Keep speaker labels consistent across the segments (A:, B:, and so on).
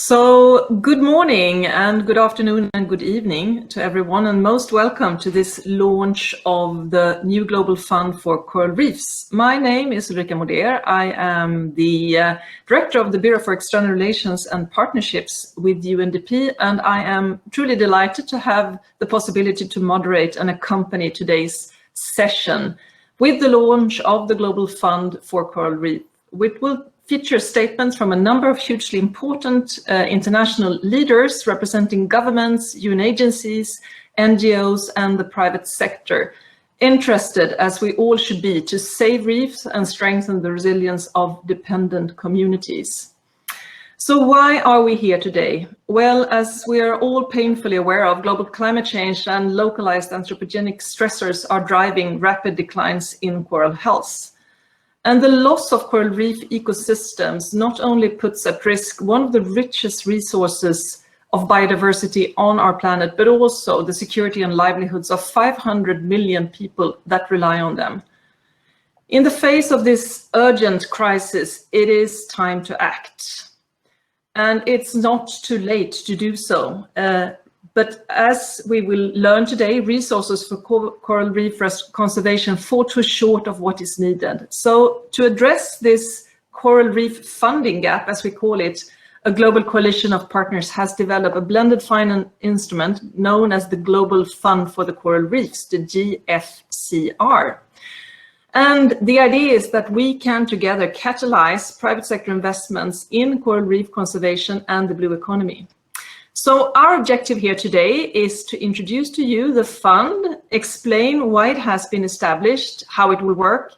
A: So good morning and good afternoon and good evening to everyone, and most welcome to this launch of the new Global Fund for Coral Reefs. My name is Ulrika Moder. I am the Director of the Bureau for External Relations and Partnerships with UNDP, and I am truly delighted to have the possibility to moderate and accompany today's session with the launch of the Global Fund for Coral Reef, which will feature statements from a number of hugely important international leaders representing governments, UN agencies, NGOs, and the private sector, interested, as we all should be, to save reefs and strengthen the resilience of dependent communities. So why are we here today? Well, as we are all painfully aware of, global climate change and localized anthropogenic stressors are driving rapid declines in coral health. And the loss of coral reef ecosystems not only puts at risk one of the richest resources of biodiversity on our planet, but also the security and livelihoods of 500 million people that rely on them. In the face of this urgent crisis, it is time to act. And it's not too late to do so. But as we will learn today, resources for coral reef conservation fall too short of what is needed. So to address this coral reef funding gap, as we call it, a global coalition of partners has developed a blended finance instrument known as the Global Fund for the Coral Reefs, the GFCR. And the idea is that we can together catalyze private sector investments in coral reef conservation and the blue economy. So our objective here today is to introduce to you the fund, explain why it has been established, how it will work,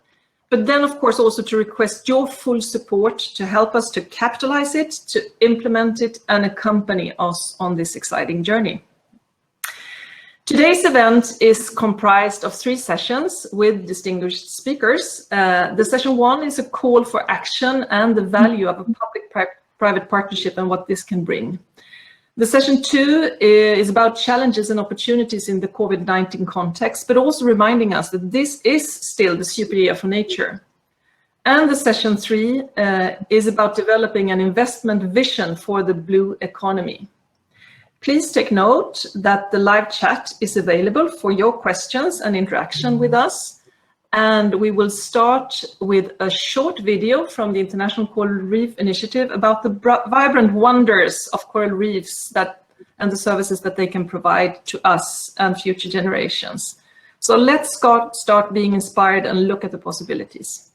A: but then of course also to request your full support to help us to capitalize it, to implement it, and accompany us on this exciting journey. Today's event is comprised of 3 sessions with distinguished speakers. The session 1 is a call for action and the value of a public-private partnership and what this can bring. The session 2 is about challenges and opportunities in the COVID-19 context, but also reminding us that this is still the super year for nature. And the session 3 is about developing an investment vision for the blue economy. Please take note that the live chat is available for your questions and interaction with us. And we will start with a short video from the International Coral Reef Initiative about the vibrant wonders of coral reefs and the services that they can provide to us and future generations. So let's start being inspired and look at the possibilities.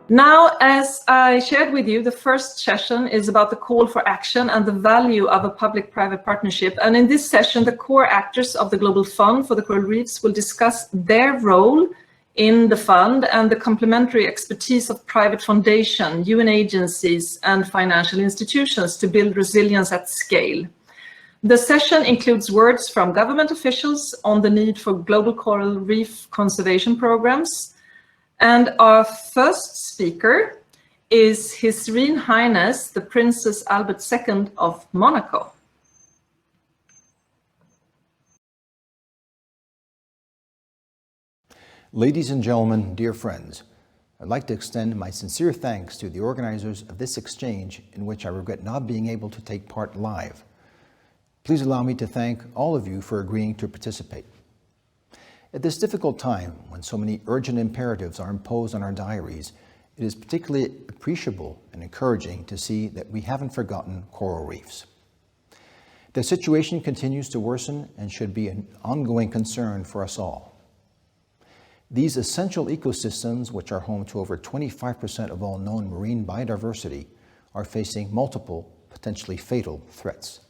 A: Now, as I shared with you, the first session is about the call for action and the value of a public-private partnership. And in this session, the core actors of the Global Fund for the Coral Reefs will discuss their role in the fund and the complementary expertise of private foundation, UN agencies, and financial institutions to build resilience at scale. The session includes words from government officials on the need for global coral reef conservation programs. And our first speaker is His Serene Highness, the Princess Albert II of Monaco.
B: Ladies and gentlemen, dear friends, I'd like to extend my sincere thanks to the organizers of this exchange in which I regret not being able to take part live. Please allow me to thank all of you for agreeing to participate. At this difficult time, when so many urgent imperatives are imposed on our diaries, it is particularly appreciable and encouraging to see that we haven't forgotten coral reefs. The situation continues to worsen and should be an ongoing concern for us all. These essential ecosystems, which are home to over 25% of all known marine biodiversity, are facing multiple, potentially fatal threats.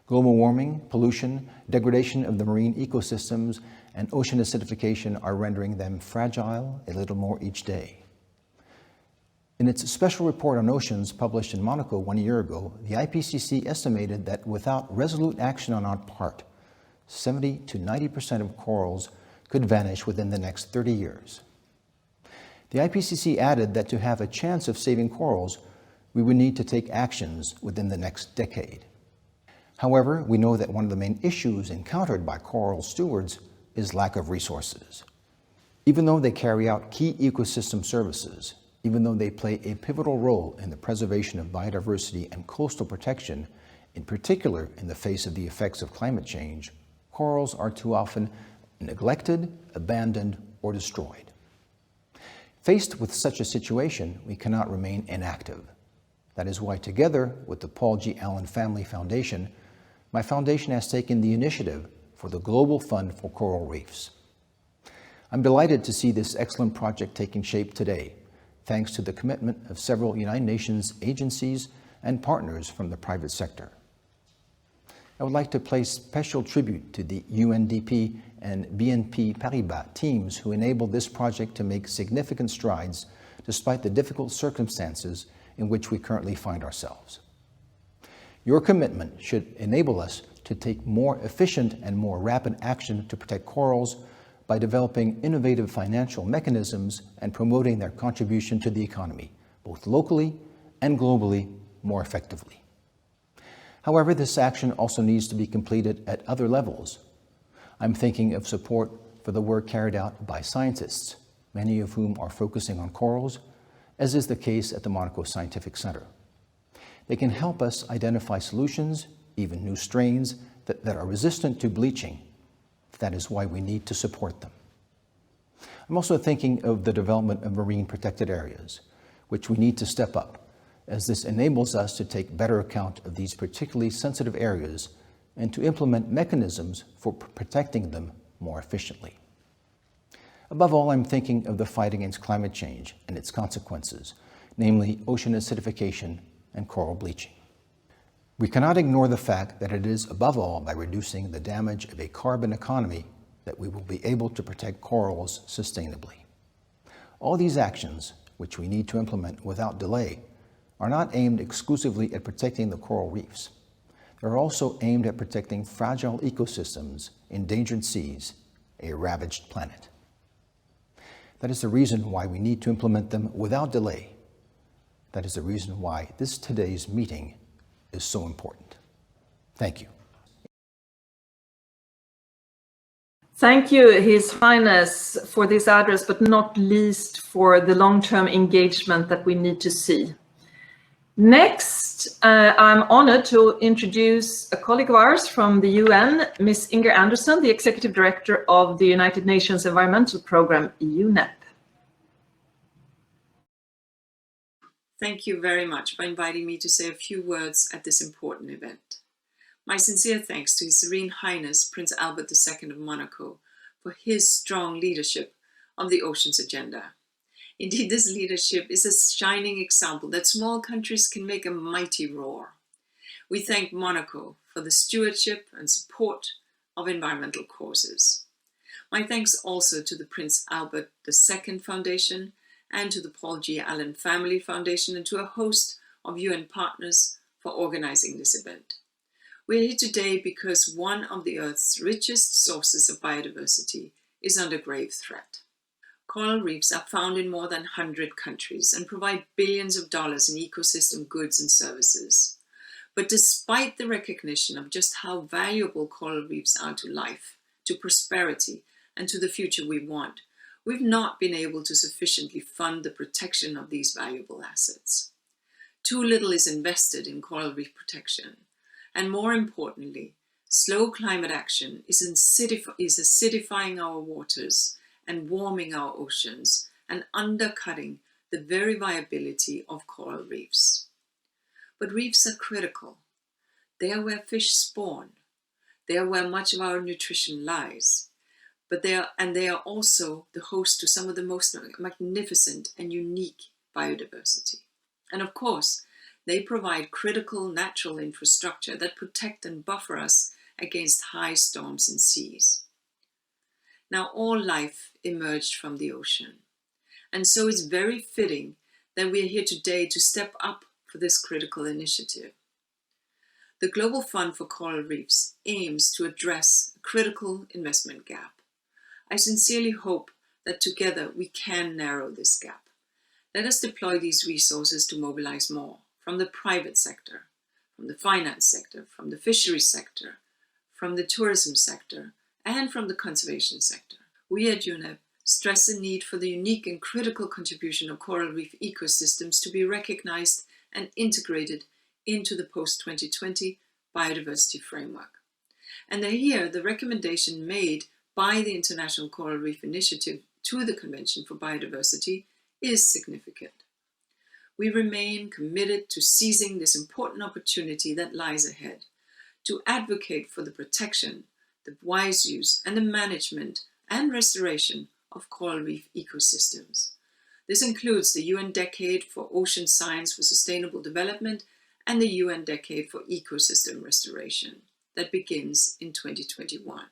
B: Global warming, pollution, degradation of the marine ecosystems, and ocean acidification are rendering them fragile a little more each day. In its special report on oceans published in Monaco 1 year ago, the IPCC estimated that without resolute action on our part, 70 to 90% of corals could vanish within the next 30 years. The IPCC added that to have a chance of saving corals, we would need to take actions within the next decade. However, we know that one of the main issues encountered by coral stewards is lack of resources. Even though they carry out key ecosystem services, even though they play a pivotal role in the preservation of biodiversity and coastal protection, in particular in the face of the effects of climate change, corals are too often neglected, abandoned, or destroyed. Faced with such a situation, we cannot remain inactive. That is why, together with the Paul G. Allen Family Foundation, my foundation has taken the initiative for the Global Fund for Coral Reefs. I'm delighted to see this excellent project taking shape today, thanks to the commitment of several United Nations agencies and partners from the private sector. I would like to pay special tribute to the UNDP and BNP Paribas teams who enabled this project to make significant strides despite the difficult circumstances in which we currently find ourselves. Your commitment should enable us to take more efficient and more rapid action to protect corals by developing innovative financial mechanisms and promoting their contribution to the economy, both locally and globally, more effectively. However, this action also needs to be completed at other levels. I'm thinking of support for the work carried out by scientists, many of whom are focusing on corals, as is the case at the Monaco Scientific Center. They can help us identify solutions, even new strains, that are resistant to bleaching. That is why we need to support them. I'm also thinking of the development of marine protected areas, which we need to step up, as this enables us to take better account of these particularly sensitive areas and to implement mechanisms for protecting them more efficiently. Above all, I'm thinking of the fight against climate change and its consequences, namely ocean acidification and coral bleaching. We cannot ignore the fact that it is, above all, by reducing the damage of a carbon economy that we will be able to protect corals sustainably. All these actions, which we need to implement without delay, are not aimed exclusively at protecting the coral reefs. They're also aimed at protecting fragile ecosystems, endangered seas, a ravaged planet. That is the reason why we need to implement them without delay. That is the reason why today's meeting is so important. Thank you.
A: Thank you, His Highness, for this address, but not least for the long-term engagement that we need to see. Next, I'm honored to introduce a colleague of ours from the UN, Ms. Inger Andersen, the Executive Director of the United Nations Environmental Programme, UNEP.
C: Thank you very much for inviting me to say a few words at this important event. My sincere thanks to His Serene Highness Prince Albert II of Monaco for his strong leadership of the oceans agenda. Indeed, this leadership is a shining example that small countries can make a mighty roar. We thank Monaco for the stewardship and support of environmental causes. My thanks also to the Prince Albert II Foundation and to the Paul G. Allen Family Foundation and to a host of UN partners for organizing this event. We're here today because one of the Earth's richest sources of biodiversity is under grave threat. Coral reefs are found in more than 100 countries and provide billions of dollars in ecosystem goods and services. But despite the recognition of just how valuable coral reefs are to life, to prosperity, and to the future we want, we've not been able to sufficiently fund the protection of these valuable assets. Too little is invested in coral reef protection. And more importantly, slow climate action is acidifying our waters and warming our oceans and undercutting the very viability of coral reefs. But reefs are critical. They are where fish spawn. They are where much of our nutrition lies. But they are also the host to some of the most magnificent and unique biodiversity. And of course, they provide critical natural infrastructure that protect and buffer us against high storms and seas. Now, all life emerged from the ocean. And so it's very fitting that we are here today to step up for this critical initiative. The Global Fund for Coral Reefs aims to address a critical investment gap. I sincerely hope that together we can narrow this gap. Let us deploy these resources to mobilize more from the private sector, from the finance sector, from the fisheries sector, from the tourism sector, and from the conservation sector. We at UNEP stress the need for the unique and critical contribution of coral reef ecosystems to be recognized and integrated into the post-2020 biodiversity framework. And here, the recommendation made by the International Coral Reef Initiative to the Convention for Biodiversity is significant. We remain committed to seizing this important opportunity that lies ahead, to advocate for the protection, the wise use, and the management and restoration of coral reef ecosystems. This includes the UN Decade for Ocean Science for Sustainable Development and the UN Decade for Ecosystem Restoration that begins in 2021.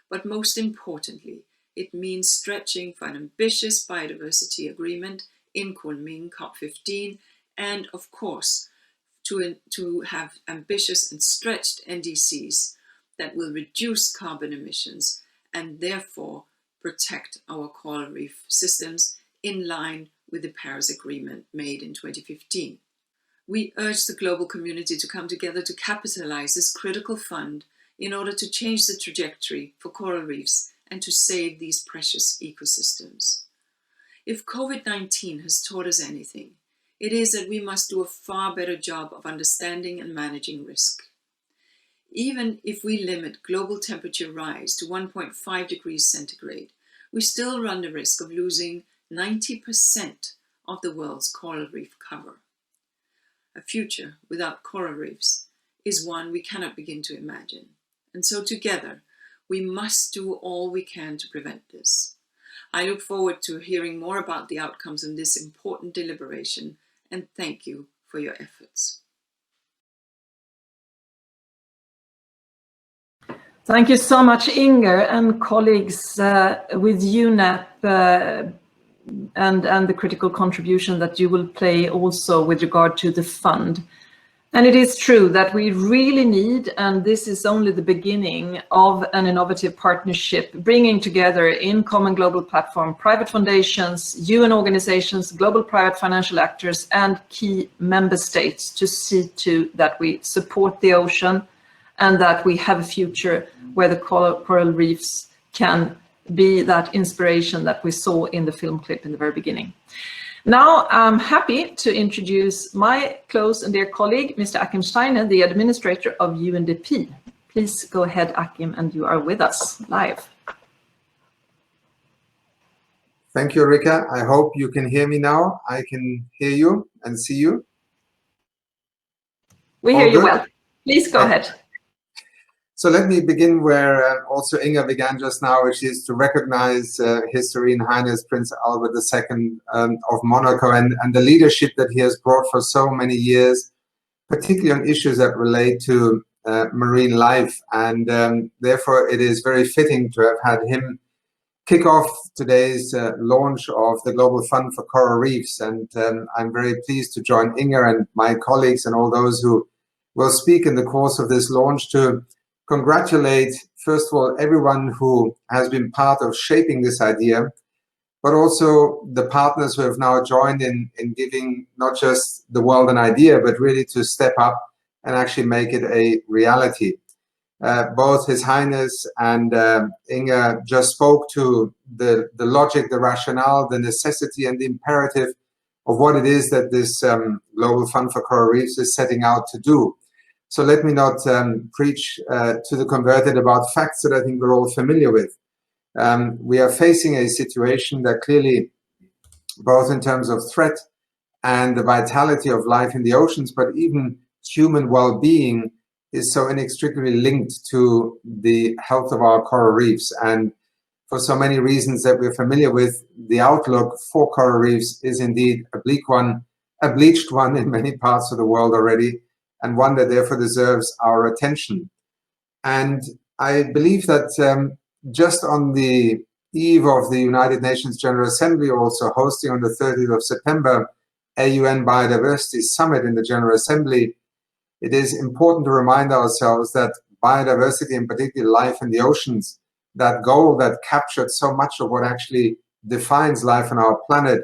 C: But most importantly, it means stretching for an ambitious biodiversity agreement in Kunming COP15 and, of course, to have ambitious and stretched NDCs that will reduce carbon emissions and therefore protect our coral reef systems in line with the Paris Agreement made in 2015. We urge the global community to come together to capitalize this critical fund in order to change the trajectory for coral reefs and to save these precious ecosystems. If COVID-19 has taught us anything, it is that we must do a far better job of understanding and managing risk. Even if we limit global temperature rise to 1.5 degrees centigrade, we still run the risk of losing 90% of the world's coral reef cover. A future without coral reefs is one we cannot begin to imagine. And so together, we must do all we can to prevent this. I look forward to hearing more about the outcomes of this important deliberation, and thank you for your efforts.
A: Thank you so much, Inger, and colleagues with UNEP and the critical contribution that you will play also with regard to the fund. And it is true that we really need, and this is only the beginning of an innovative partnership, bringing together in common global platform, private foundations, UN organizations, global private financial actors, and key member states to see to that we support the ocean and that we have a future where the coral reefs can be that inspiration that we saw in the film clip in the very beginning. Now I'm happy to introduce my close and dear colleague, Mr. Achim Steiner, the Administrator of UNDP. Please go ahead, Achim, and you are with us live.
D: Thank you, Ulrika. I hope you can hear me now. I can hear you and see you.
A: We hear you well. Please go ahead.
D: So let me begin where also Inger began just now, which is to recognize His Serene Highness Prince Albert II of Monaco and the leadership that he has brought for so many years, particularly on issues that relate to marine life. And therefore, it is very fitting to have had him kick off today's launch of the Global Fund for Coral Reefs. And I'm very pleased to join Inger and my colleagues and all those who will speak in the course of this launch to congratulate, first of all, everyone who has been part of shaping this idea, but also the partners who have now joined in giving not just the world an idea, but really to step up and actually make it a reality. Both His Highness and Inger just spoke to the logic, the rationale, the necessity and the imperative of what it is that this Global Fund for Coral Reefs is setting out to do. So let me not preach to the converted about facts that I think we're all familiar with. We are facing a situation that clearly, both in terms of threat and the vitality of life in the oceans, but even human well-being, is so inextricably linked to the health of our coral reefs. And for so many reasons that we're familiar with, the outlook for coral reefs is indeed a bleak one, a bleached one in many parts of the world already, and one that therefore deserves our attention. And I believe that just on the eve of the United Nations General Assembly, also hosting on the 30th of September a UN Biodiversity Summit in the General Assembly, it is important to remind ourselves that biodiversity, in particular life in the oceans, that goal that captured so much of what actually defines life on our planet,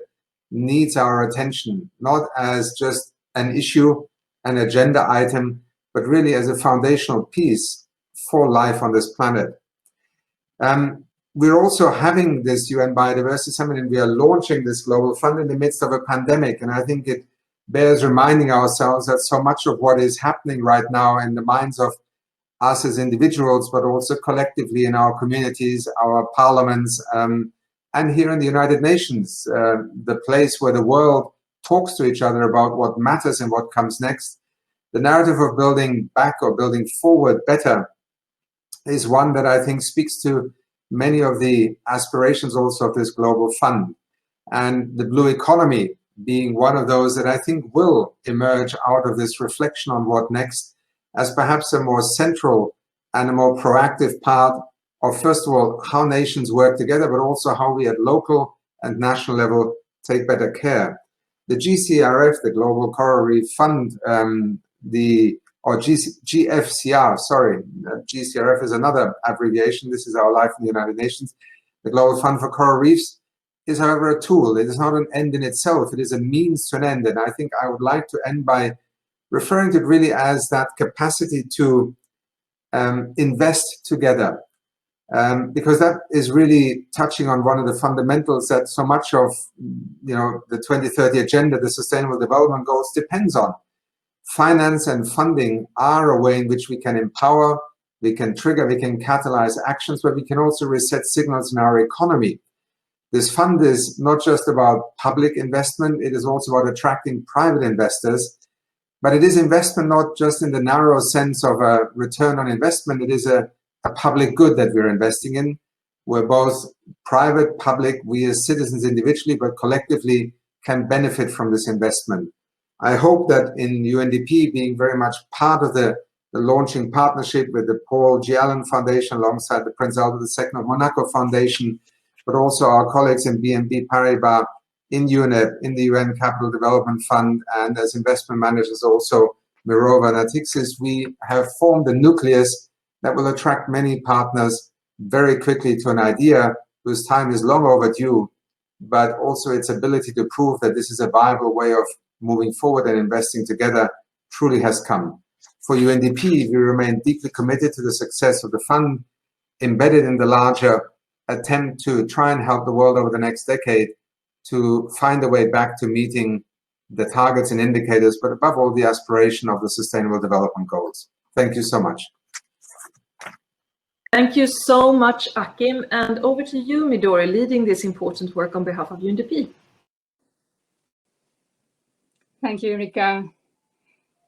D: needs our attention, not as just an issue, an agenda item, but really as a foundational piece for life on this planet. We're also having this UN Biodiversity Summit, and we are launching this global fund in the midst of a pandemic. And I think it bears reminding ourselves that so much of what is happening right now in the minds of us as individuals, but also collectively in our communities, our parliaments, and here in the United Nations, the place where the world talks to each other about what matters and what comes next. The narrative of building back or building forward better is one that I think speaks to many of the aspirations also of this global fund. And the blue economy being one of those that I think will emerge out of this reflection on what next, as perhaps a more central and a more proactive part of, first of all, how nations work together, but also how we at local and national level take better care. The GCRF, the Global Coral Reef Fund, GFCR, sorry, GCRF is another abbreviation. This is our life in the United Nations. The Global Fund for Coral Reefs is, however, a tool. It is not an end in itself. It is a means to an end. And I think I would like to end by referring to it really as that capacity to invest together. Because that is really touching on one of the fundamentals that so much of the 2030 agenda, the Sustainable Development Goals, depends on. Finance and funding are a way in which we can empower, we can trigger, we can catalyze actions, but we can also reset signals in our economy. This fund is not just about public investment, it is also about attracting private investors, but it is investment not just in the narrow sense of a return on investment, it is a public good that we're investing in, where both private, public, we as citizens individually, but collectively can benefit from this investment. I hope that in UNDP being very much part of the launching partnership with the Paul G. Allen Foundation alongside the Prince Albert II of Monaco Foundation, but also our colleagues in BNP Paribas, in UNEP, in the UN Capital Development Fund, and as investment managers also Mirova and Natixis, we have formed a nucleus that will attract many partners very quickly to an idea whose time is long overdue, but also its ability to prove that this is a viable way of moving forward and investing together truly has come. For UNDP, we remain deeply committed to the success of the fund, embedded in the larger attempt to try and help the world over the next decade to find a way back to meeting the targets and indicators, but above all, the aspiration of the Sustainable Development Goals. Thank you so much.
A: Thank you so much, Achim. And over to you, Midori, leading this important work on behalf of UNDP.
E: Thank you, Ulrika.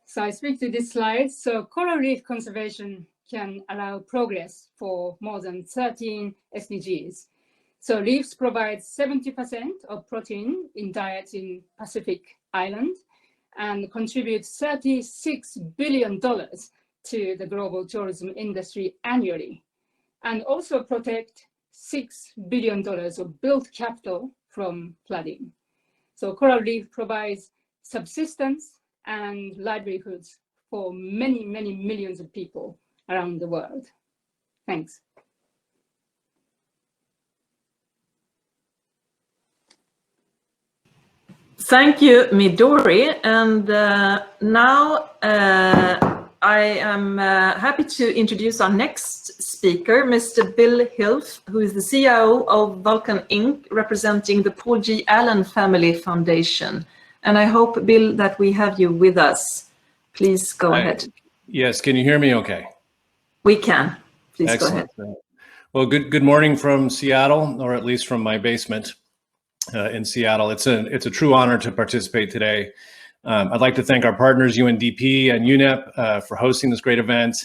E: So I speak to this slide. So coral reef conservation can allow progress for more than 13 SDGs. So reefs provide 70% of protein in diets in Pacific Island and contribute $36 billion to the global tourism industry annually, and also protect $6 billion of built capital from flooding. So coral reef provides subsistence and livelihoods for many, many millions of people around the world. Thanks.
A: Thank you, Midori. And now I am happy to introduce our next speaker, Mr. Bill Hilf, who is the CIO of Vulcan Inc., representing the Paul G. Allen Family Foundation. And I hope, Bill, that we have you with us. Please go ahead.
F: Yes, can you hear me okay?
A: We can. Please
F: Excellent.
A: go ahead.
F: Well, good morning from Seattle, or at least from my basement in Seattle. It's a true honor to participate today I'd like to thank our partners, UNDP and UNEP, for hosting this great event.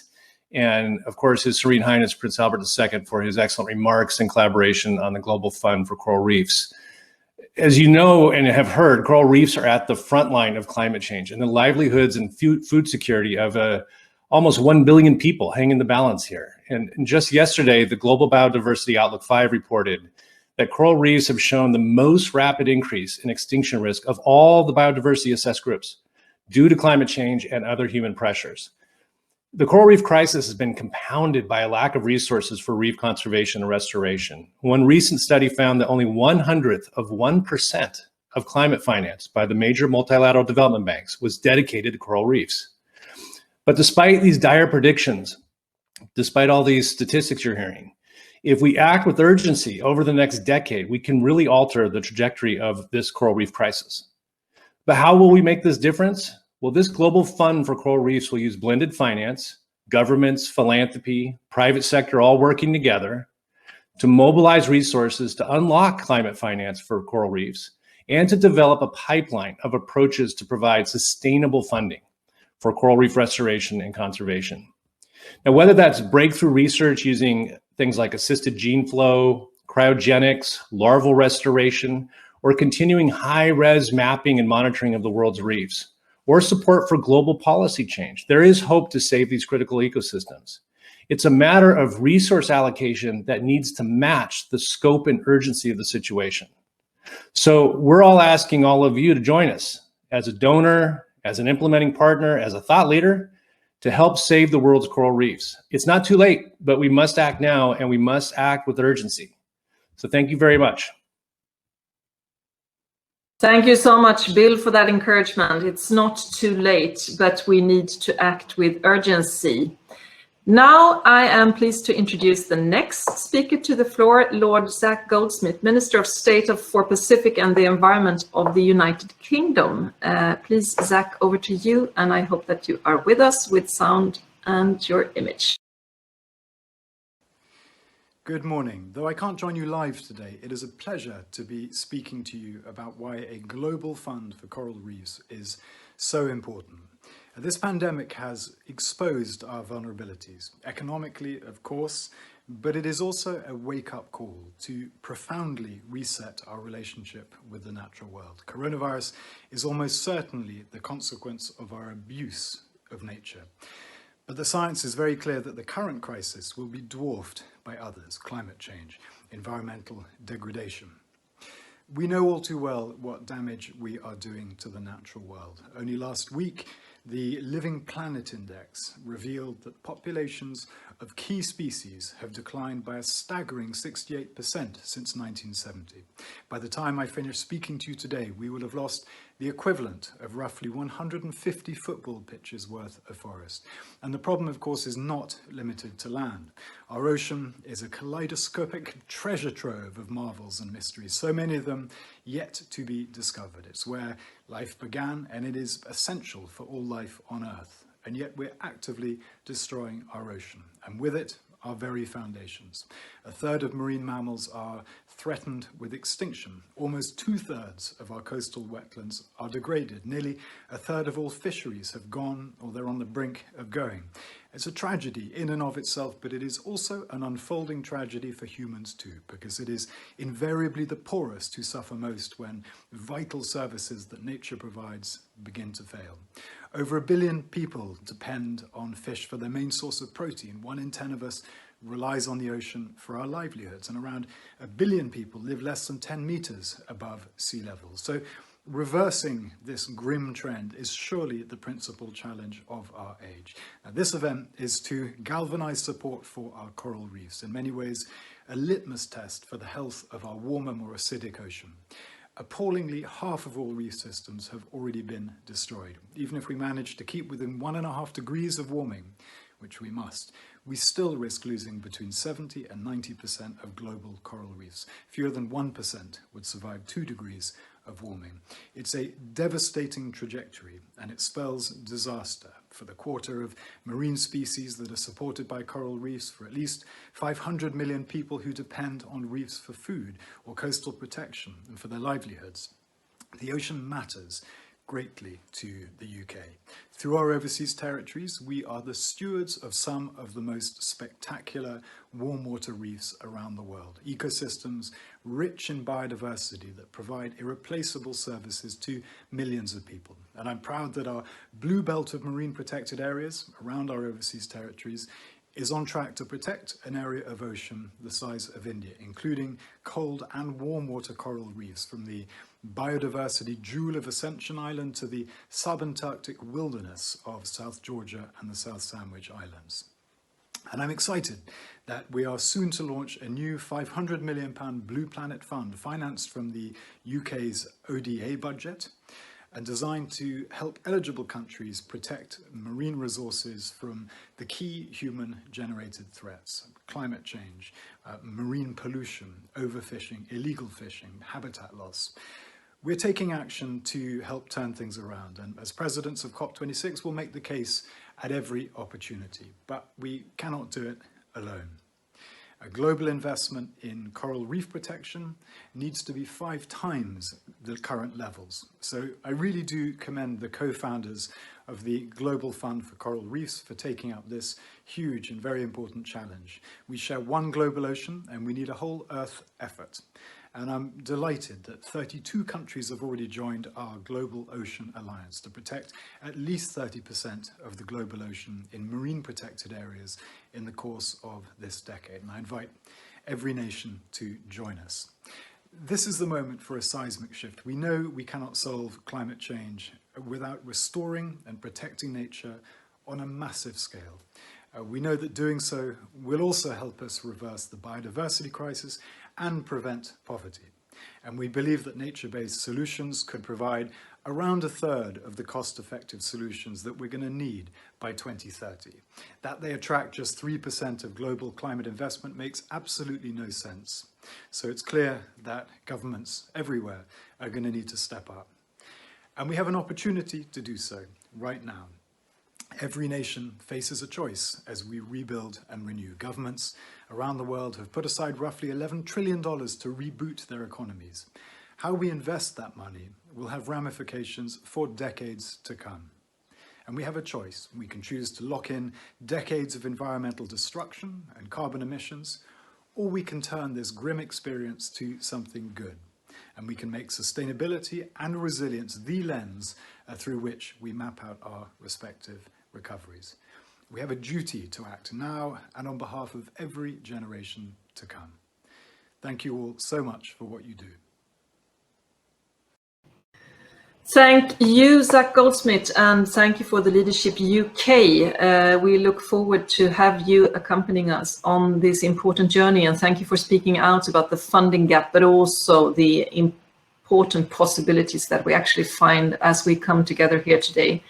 F: And of course, His Serene Highness Prince Albert II for his excellent remarks and collaboration on the Global Fund for Coral Reefs. As you know and have heard, coral reefs are at the front line of climate change, and the livelihoods and food security of almost 1 billion people hang in the balance here. And just yesterday, the Global Biodiversity Outlook 5 reported that coral reefs have shown the most rapid increase in extinction risk of all the biodiversity assessed groups due to climate change and other human pressures. The coral reef crisis has been compounded by a lack of resources for reef conservation and restoration. One recent study found that only 1/100% of climate finance by the major multilateral development banks was dedicated to coral reefs. But despite these dire predictions, despite all these statistics you're hearing, if we act with urgency over the next decade, we can really alter the trajectory of this coral reef crisis. But how will we make this difference? Well, this global fund for coral reefs will use blended finance, governments, philanthropy, private sector, all working together to mobilize resources to unlock climate finance for coral reefs and to develop a pipeline of approaches to provide sustainable funding for coral reef restoration and conservation. Now, whether that's breakthrough research using things like assisted gene flow, cryogenics, larval restoration, or continuing high-res mapping and monitoring of the world's reefs, or support for global policy change, there is hope to save these critical ecosystems. It's a matter of resource allocation that needs to match the scope and urgency of the situation. So we're all asking all of you to join us as a donor, as an implementing partner, as a thought leader, to help save the world's coral reefs. It's not too late, but we must act now, and we must act with urgency. So thank you very much.
A: Thank you so much, Bill, for that encouragement. It's not too late, but we need to act with urgency. Now I am pleased to introduce the next speaker to the floor, Lord Zach Goldsmith, Minister of State for Pacific and the Environment of the United Kingdom. Please, Zach, over to you, and I hope that you are with us with sound and your image.
G: Good morning. Though I can't join you live today, it is a pleasure to be speaking to you about why a global fund for coral reefs is so important. This pandemic has exposed our vulnerabilities, economically, of course, but it is also a wake-up call to profoundly reset our relationship with the natural world. Coronavirus is almost certainly the consequence of our abuse of nature. But the science is very clear that the current crisis will be dwarfed by others: climate change, environmental degradation. We know all too well what damage we are doing to the natural world. Only last week, the Living Planet Index revealed that populations of key species have declined by a staggering 68% since 1970. By the time I finish speaking to you today, we will have lost the equivalent of roughly 150 football pitches worth of forest. And the problem, of course, is not limited to land. Our ocean is a kaleidoscopic treasure trove of marvels and mysteries, so many of them yet to be discovered. It's where life began, and it is essential for all life on Earth. And yet we're actively destroying our ocean, and with it, our very foundations. A third of marine mammals are threatened with extinction. Almost 2/3 of our coastal wetlands are degraded. Nearly a third of all fisheries have gone, or they're on the brink of going. It's a tragedy in and of itself, but it is also an unfolding tragedy for humans too, because it is invariably the poorest who suffer most when vital services that nature provides begin to fail. Over 1 billion people depend on fish for their main source of protein. 1 in 10 of us relies on the ocean for our livelihoods, and around 1 billion people live less than 10 meters above sea level. So reversing this grim trend is surely the principal challenge of our age. Now, this event is to galvanize support for our coral reefs, in many ways a litmus test for the health of our warmer, more acidic ocean. Appallingly, half of all reef systems have already been destroyed. Even if we manage to keep within 1.5 degrees of warming, which we must, we still risk losing between 70 and 90% of global coral reefs. Fewer than 1% would survive 2 degrees of warming. It's a devastating trajectory, and it spells disaster for the quarter of marine species that are supported by coral reefs, for at least 500 million people who depend on reefs for food or coastal protection and for their livelihoods. The ocean matters greatly to the UK. Through our overseas territories, we are the stewards of some of the most spectacular warm water reefs around the world, ecosystems rich in biodiversity that provide irreplaceable services to millions of people. And I'm proud that our blue belt of marine protected areas around our overseas territories is on track to protect an area of ocean the size of India, including cold and warm water coral reefs, from the biodiversity jewel of Ascension Island to the subantarctic wilderness of South Georgia and the South Sandwich Islands. And I'm excited that we are soon to launch a new £500 million Blue Planet Fund financed from the UK's ODA budget and designed to help eligible countries protect marine resources from the key human-generated threats: climate change, marine pollution, overfishing, illegal fishing, habitat loss. We're taking action to help turn things around, and as presidents of COP26, we'll make the case at every opportunity, but we cannot do it alone. A global investment in coral reef protection needs to be 5 times the current levels. So I really do commend the co-founders of the Global Fund for Coral Reefs for taking up this huge and very important challenge. We share one global ocean and we need a whole Earth effort. And I'm delighted that 32 countries have already joined our Global Ocean Alliance to protect at least 30% of the global ocean in marine protected areas in the course of this decade. And I invite every nation to join us. This is the moment for a seismic shift. We know we cannot solve climate change without restoring and protecting nature on a massive scale. We know that doing so will also help us reverse the biodiversity crisis and prevent poverty. And we believe that nature-based solutions could provide around 1/3 of the cost-effective solutions that we're going to need by 2030. That they attract just 3% of global climate investment makes absolutely no sense. So it's clear that governments everywhere are going to need to step up. And we have an opportunity to do so right now. Every nation faces a choice as we rebuild and renew. Governments around the world have put aside roughly $11 trillion to reboot their economies. How we invest that money will have ramifications for decades to come. And we have a choice. We can choose to lock in decades of environmental destruction and carbon emissions, or we can turn this grim experience to something good. And we can make sustainability and resilience the lens through which we map out our respective recoveries. We have a duty to act now and on behalf of every generation to come. Thank you all so much for what you do.
A: Thank you, Zach Goldsmith, and thank you for the Leadership UK. We look forward to have you accompanying us on this important journey, and thank you for speaking out about the funding gap, but also the important possibilities that we actually find as we come together here today.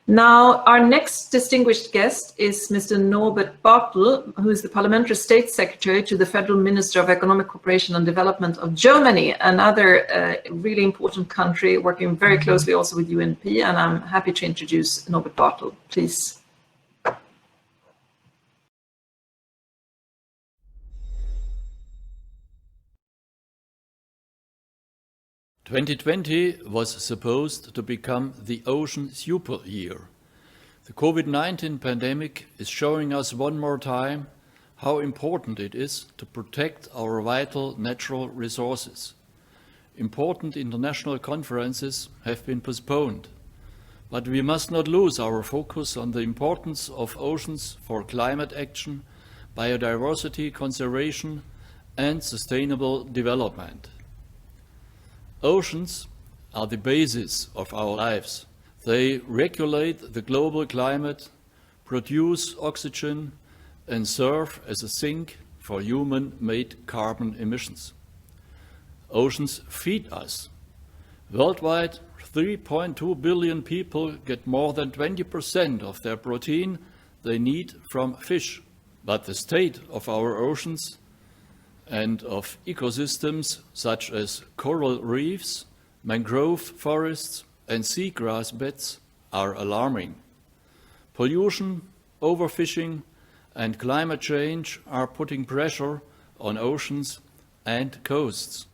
A: Now, our next distinguished guest is Mr. Norbert Bartel, who is the Parliamentary State Secretary to the Federal Minister of Economic Cooperation and Development of Germany, another really important country working very closely also with UNEP, and I'm happy to introduce Norbert Bartel, please.
H: 2020 was supposed to become the ocean super year. The COVID-19 pandemic is showing us one more time how important it is to protect our vital natural resources. Important international conferences have been postponed, but we must not lose our focus on the importance of oceans for climate action, biodiversity conservation, and sustainable development. Oceans are the basis of our lives. They regulate the global climate, produce oxygen, and serve as a sink for human-made carbon emissions. Oceans feed us. Worldwide, 3.2 billion people get more than 20% of their protein they need from fish. But the state of our oceans and of ecosystems such as coral reefs, mangrove forests, and seagrass beds are alarming. Pollution, overfishing, and climate change are putting pressure on oceans and coasts.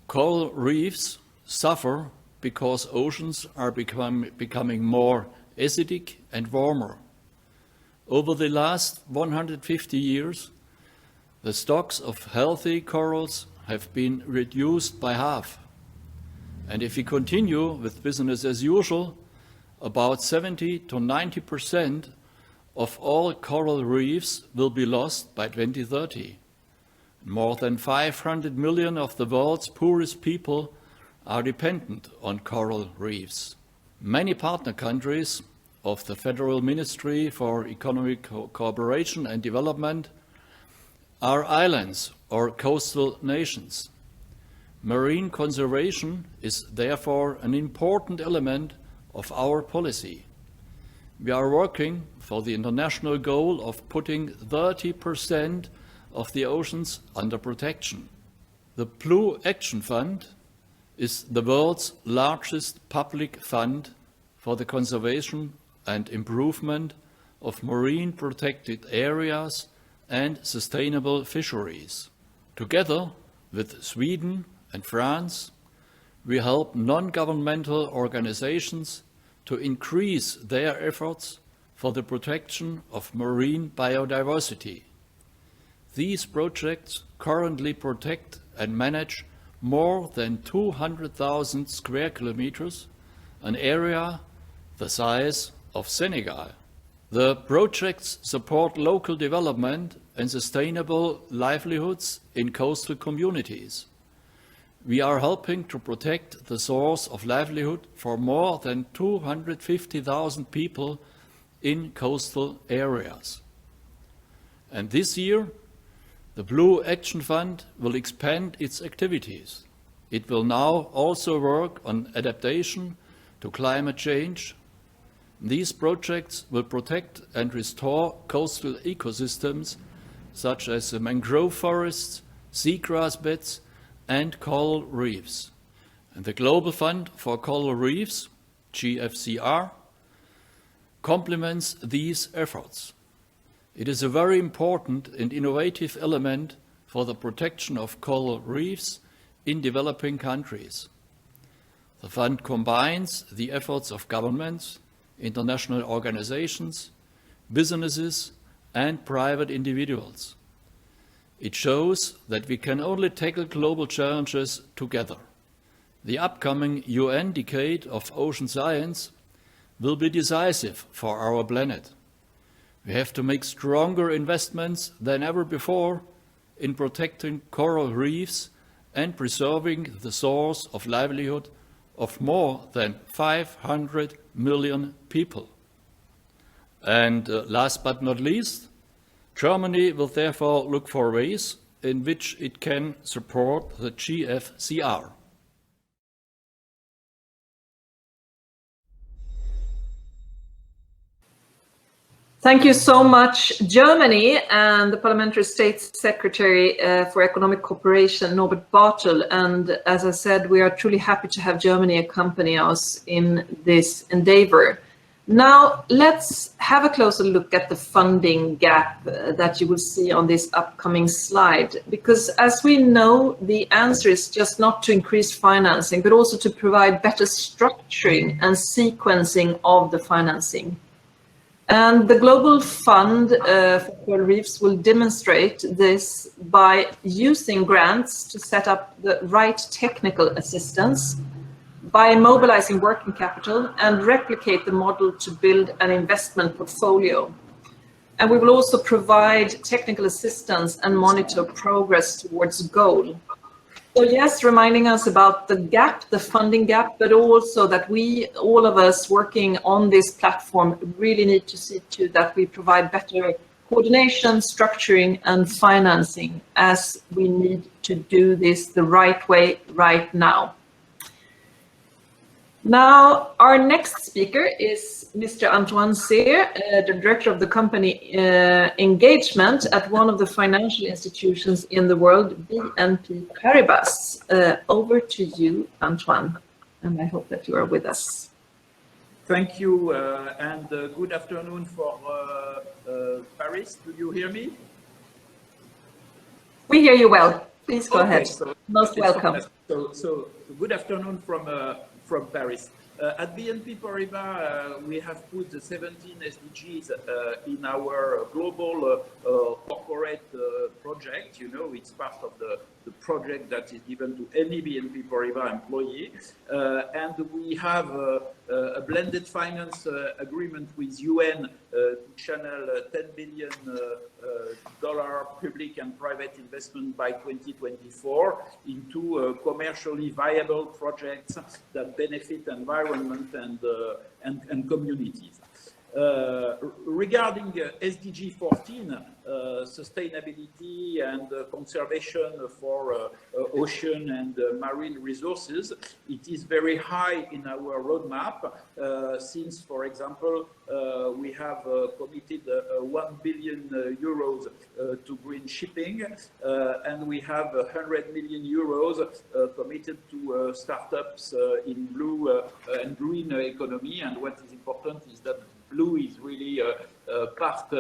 H: Coral reefs suffer because oceans are becoming more acidic and warmer. Over the last 150 years, the stocks of healthy corals have been reduced by half. And if we continue with business as usual, about 70 to 90% of all coral reefs will be lost by 2030. More than 500 million of the world's poorest people are dependent on coral reefs. Many partner countries of the Federal Ministry for Economic Cooperation and Development are islands or coastal nations. Marine conservation is therefore an important element of our policy. We are working for the international goal of putting 30% of the oceans under protection. The Blue Action Fund is the world's largest public fund for the conservation and improvement of marine protected areas and sustainable fisheries. Together with Sweden and France, we help non-governmental organizations to increase their efforts for the protection of marine biodiversity. These projects currently protect and manage more than 200,000 square kilometers, an area the size of Senegal. The projects support local development and sustainable livelihoods in coastal communities. We are helping to protect the source of livelihood for more than 250,000 people in coastal areas. And this year, the Blue Action Fund will expand its activities. It will now also work on adaptation to climate change. These projects will protect and restore coastal ecosystems such as the mangrove forests, seagrass beds, and coral reefs. And the Global Fund for Coral Reefs, GFCR, complements these efforts. It is a very important and innovative element for the protection of coral reefs in developing countries. The fund combines the efforts of governments, international organizations, businesses, and private individuals. It shows that we can only tackle global challenges together. The upcoming UN Decade of Ocean Science will be decisive for our planet. We have to make stronger investments than ever before in protecting coral reefs and preserving the source of livelihood of more than 500 million people. And last but not least, Germany will therefore look for ways in which it can support the GFCR.
A: Thank you so much, Germany and the Parliamentary States Secretary for Economic Cooperation, Norbert Bartel. And as I said, we are truly happy to have Germany accompany us in this endeavor. Now, let's have a closer look at the funding gap that you will see on this upcoming slide. Because as we know, the answer is just not to increase financing, but also to provide better structuring and sequencing of the financing. And the Global Fund for Coral Reefs will demonstrate this by using grants to set up the right technical assistance, by mobilizing working capital and replicate the model to build an investment portfolio. And we will also provide technical assistance and monitor progress towards goal. So yes, reminding us about the gap, the funding gap, but also that we, all of us working on this platform, really need to see to that we provide better coordination, structuring, and financing, as we need to do this the right way right now. Now, our next speaker is Mr. Antoine Sire, the Director of the Company Engagement at one of the financial institutions in the world, BNP Paribas. Over to you, Antoine, and I hope that you are with us.
I: Thank you, and good afternoon for Paris. Do you hear me?
A: We hear you well. Please go ahead.
I: So,
A: Most welcome.
I: So good afternoon from Paris. At BNP Paribas, we have put the 17 SDGs in our global corporate project. You know, it's part of the project that is given to any BNP Paribas employee. And we have a blended finance agreement with UN to channel $10 billion public and private investment by 2024 into commercially viable projects that benefit environment and communities. Regarding SDG 14, sustainability and conservation for ocean and marine resources, it is very high in our roadmap since, for example, we have committed 1 billion euros to green shipping, and we have 100 million euros committed to startups in blue and green economy. And what is important is that blue is really part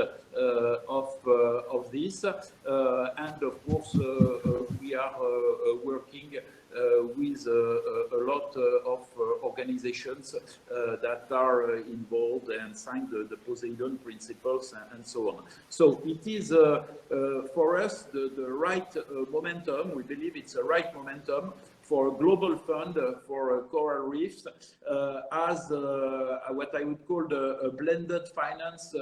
I: of this, and of course we are working with a lot of organizations that are involved and signed the Poseidon Principles and so on. So it is for us the right momentum. We believe it's a right momentum for a global fund for coral reefs as what I would call a blended finance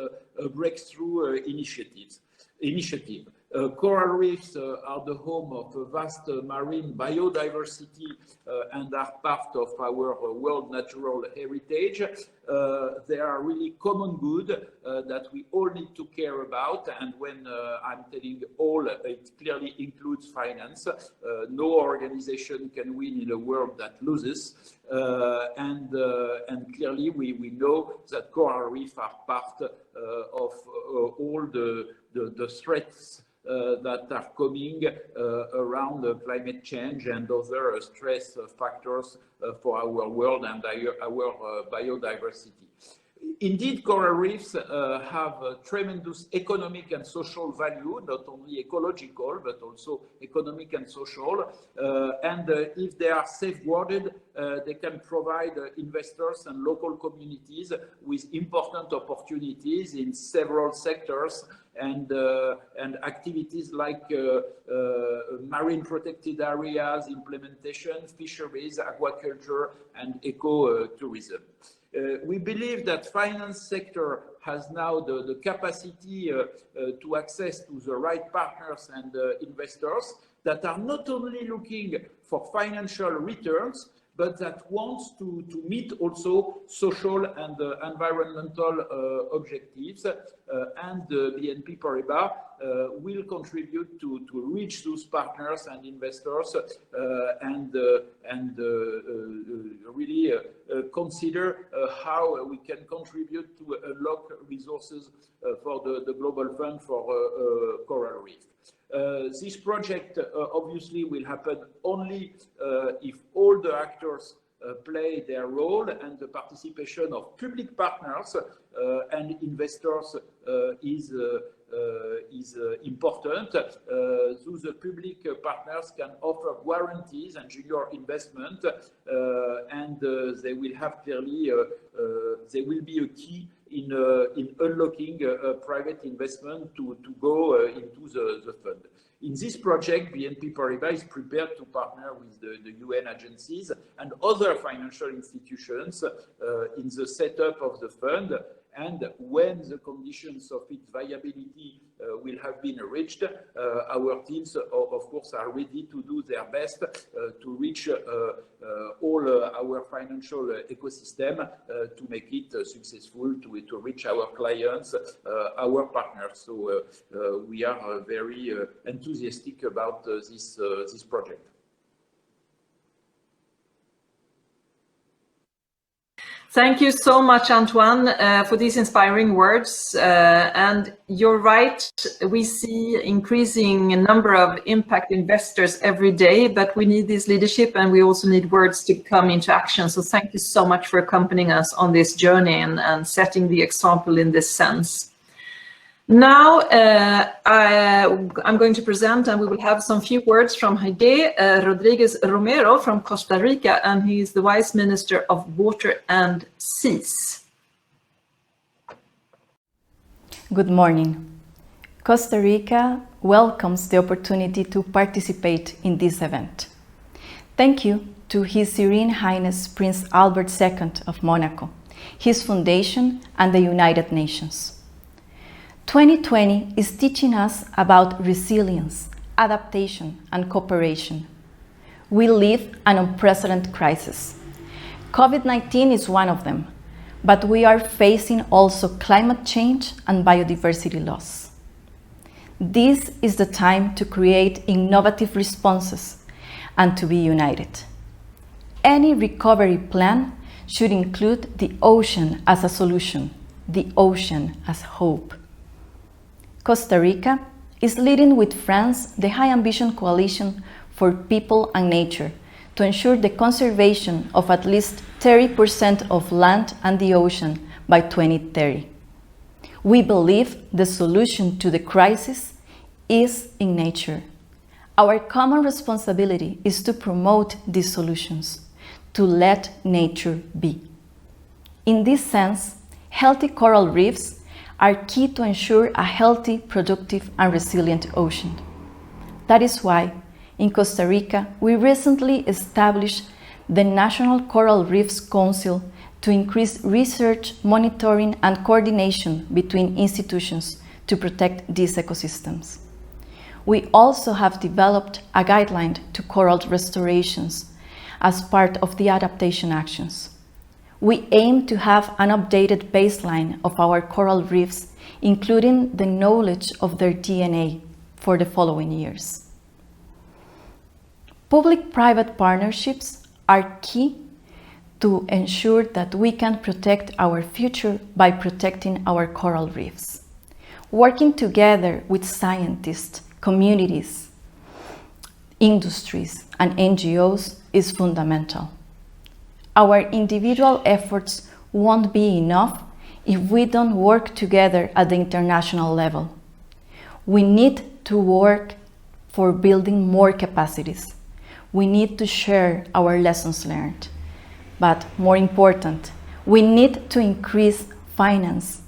I: breakthrough initiative. Coral reefs are the home of a vast marine biodiversity and are part of our world natural heritage. They are really common good that we all need to care about, and when I'm telling all, it clearly includes finance. No organization can win in a world that loses, and clearly we know that coral reefs are part of all the threats that are coming around climate change and other stress factors for our world and our biodiversity. Indeed, coral reefs have tremendous economic and social value, not only ecological, but also economic and social. And if they are safeguarded, they can provide investors and local communities with important opportunities in several sectors and activities like marine protected areas, implementation, fisheries, aquaculture, and eco-tourism. We believe that finance sector has now the capacity to access to the right partners and investors that are not only looking for financial returns, but that wants to meet also social and environmental objectives. And BNP Paribas will contribute to reach those partners and investors and really consider how we can contribute to unlock resources for the Global Fund for Coral Reef. This project obviously will happen only if all the actors play their role, and the participation of public partners and investors is important. Those public partners can offer guarantees and junior investment, and they will have clearly, they will be a key in unlocking private investment to go into the fund. In this project, BNP Paribas is prepared to partner with the UN agencies and other financial institutions in the setup of the fund. And when the conditions of its viability will have been reached, our teams, of course, are ready to do their best to reach all our financial ecosystem to make it successful, to reach our clients, our partners. So we are very enthusiastic about this project.
A: Thank you so much, Antoine, for these inspiring words. And you're right, we see increasing number of impact investors every day, but we need this leadership and we also need words to come into action. So thank you so much for accompanying us on this journey and setting the example in this sense. Now I'm going to present, and we will have some few words from Heide Rodriguez Romero from Costa Rica, and he is the Vice Minister of Water and Seas.
J: Good morning. Costa Rica welcomes the opportunity to participate in this event. Thank you to His Serene Highness Prince Albert II of Monaco, his foundation, and the United Nations. 2020 is teaching us about resilience, adaptation, and cooperation. We live an unprecedented crisis. COVID-19 is one of them, but we are facing also climate change and biodiversity loss. This is the time to create innovative responses and to be united. Any recovery plan should include the ocean as a solution, the ocean as hope. Costa Rica is leading with France the High Ambition Coalition for People and Nature to ensure the conservation of at least 30% of land and the ocean by 2030. We believe the solution to the crisis is in nature. Our common responsibility is to promote these solutions, to let nature be. In this sense, healthy coral reefs are key to ensure a healthy, productive, and resilient ocean. That is why, in Costa Rica, we recently established the National Coral Reefs Council to increase research, monitoring, and coordination between institutions to protect these ecosystems. We also have developed a guideline to coral restorations as part of the adaptation actions. We aim to have an updated baseline of our coral reefs, including the knowledge of their DNA for the following years. Public-private partnerships are key to ensure that we can protect our future by protecting our coral reefs. Working together with scientists, communities, industries, and NGOs is fundamental. Our individual efforts won't be enough if we don't work together at the international level. We need to work for building more capacities. We need to share our lessons learned. But more important, we need to increase finance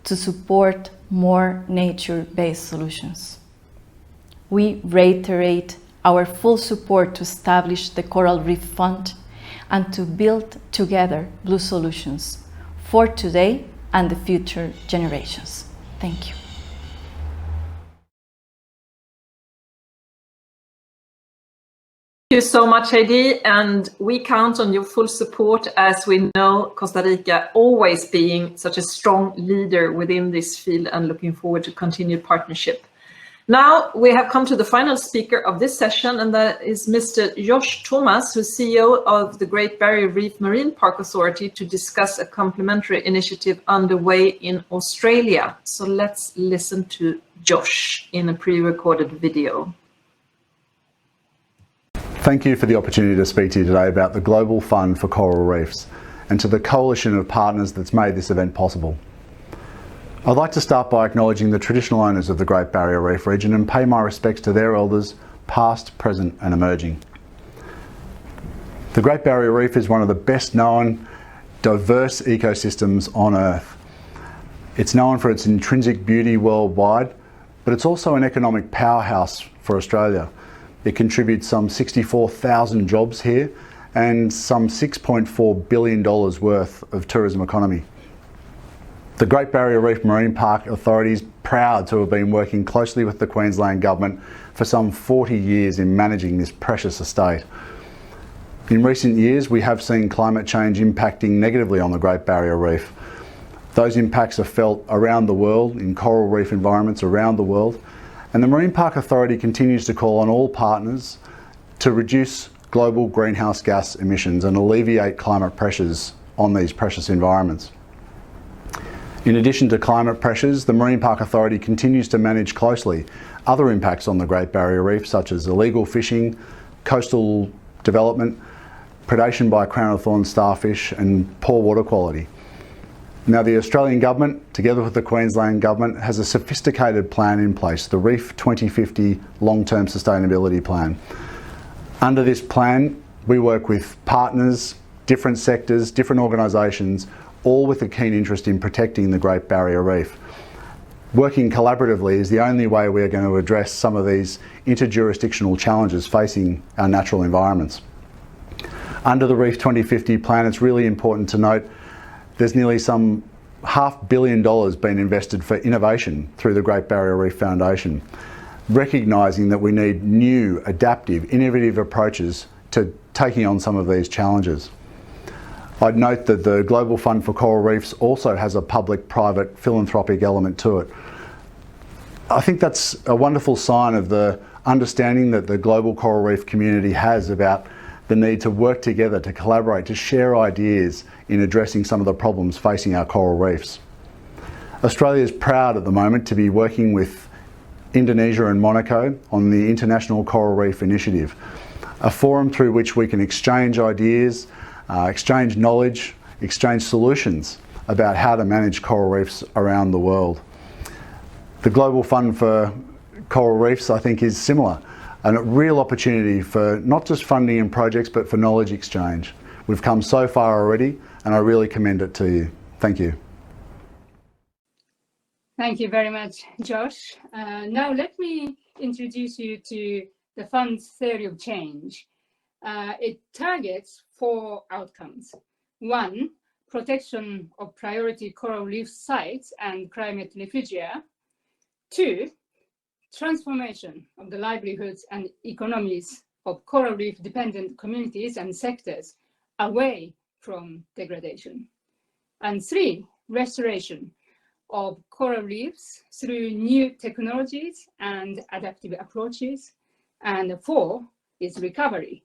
J: to support more nature-based solutions. We reiterate our full support to establish the Coral Reef Fund and to build together blue solutions for today and the future generations. Thank you.
A: Thank you so much, Heidi, and we count on your full support, as we know Costa Rica always being such a strong leader within this field, and looking forward to continued partnership. Now we have come to the final speaker of this session, and that is Mr. Josh Thomas, who's CEO of the Great Barrier Reef Marine Park Authority, to discuss a complementary initiative underway in Australia. So let's listen to Josh in a pre-recorded video.
K: Thank you for the opportunity to speak to you today about the Global Fund for Coral Reefs and to the coalition of partners that's made this event possible. I'd like to start by acknowledging the traditional owners of the Great Barrier Reef region and pay my respects to their elders, past, present and emerging. The Great Barrier Reef is one of the best known diverse ecosystems on Earth. It's known for its intrinsic beauty worldwide, but it's also an economic powerhouse for Australia. It contributes some 64,000 jobs here and some $6.4 billion worth of tourism economy. The Great Barrier Reef Marine Park Authority is proud to have been working closely with the Queensland Government for some 40 years in managing this precious estate. In recent years, we have seen climate change impacting negatively on the Great Barrier Reef. Those impacts are felt around the world, in coral reef environments around the world, and the Marine Park Authority continues to call on all partners to reduce global greenhouse gas emissions and alleviate climate pressures on these precious environments. In addition to climate pressures, the Marine Park Authority continues to manage closely other impacts on the Great Barrier Reef, such as illegal fishing, coastal development, predation by crown of thorns starfish and poor water quality. Now, the Australian Government, together with the Queensland Government, has a sophisticated plan in place, the Reef 2050 Long-Term Sustainability Plan. Under this plan, we work with partners, different sectors, different organisations, all with a keen interest in protecting the Great Barrier Reef. Working collaboratively is the only way we are going to address some of these interjurisdictional challenges facing our natural environments. Under the Reef 2050 plan, it's really important to note there's nearly some $500 million been invested for innovation through the Great Barrier Reef Foundation, recognising that we need new, adaptive, innovative approaches to taking on some of these challenges. I'd note that the Global Fund for Coral Reefs also has a public-private philanthropic element to it. I think that's a wonderful sign of the understanding that the global coral reef community has about the need to work together, to collaborate, to share ideas in addressing some of the problems facing our coral reefs. Australia is proud at the moment to be working with Indonesia and Monaco on the International Coral Reef Initiative, a forum through which we can exchange ideas, exchange knowledge, exchange solutions about how to manage coral reefs around the world. The Global Fund for Coral Reefs, I think, is similar, and a real opportunity for not just funding and projects, but for knowledge exchange. We've come so far already, and I really commend it to you. Thank you.
E: Thank you very much, Josh. Now let me introduce you to the fund's theory of change. It targets 4 outcomes. 1, protection of priority coral reef sites and climate refugia. 2, transformation of the livelihoods and economies of coral reef dependent communities and sectors away from degradation. And 3, restoration of coral reefs through new technologies and adaptive approaches. And 4 is recovery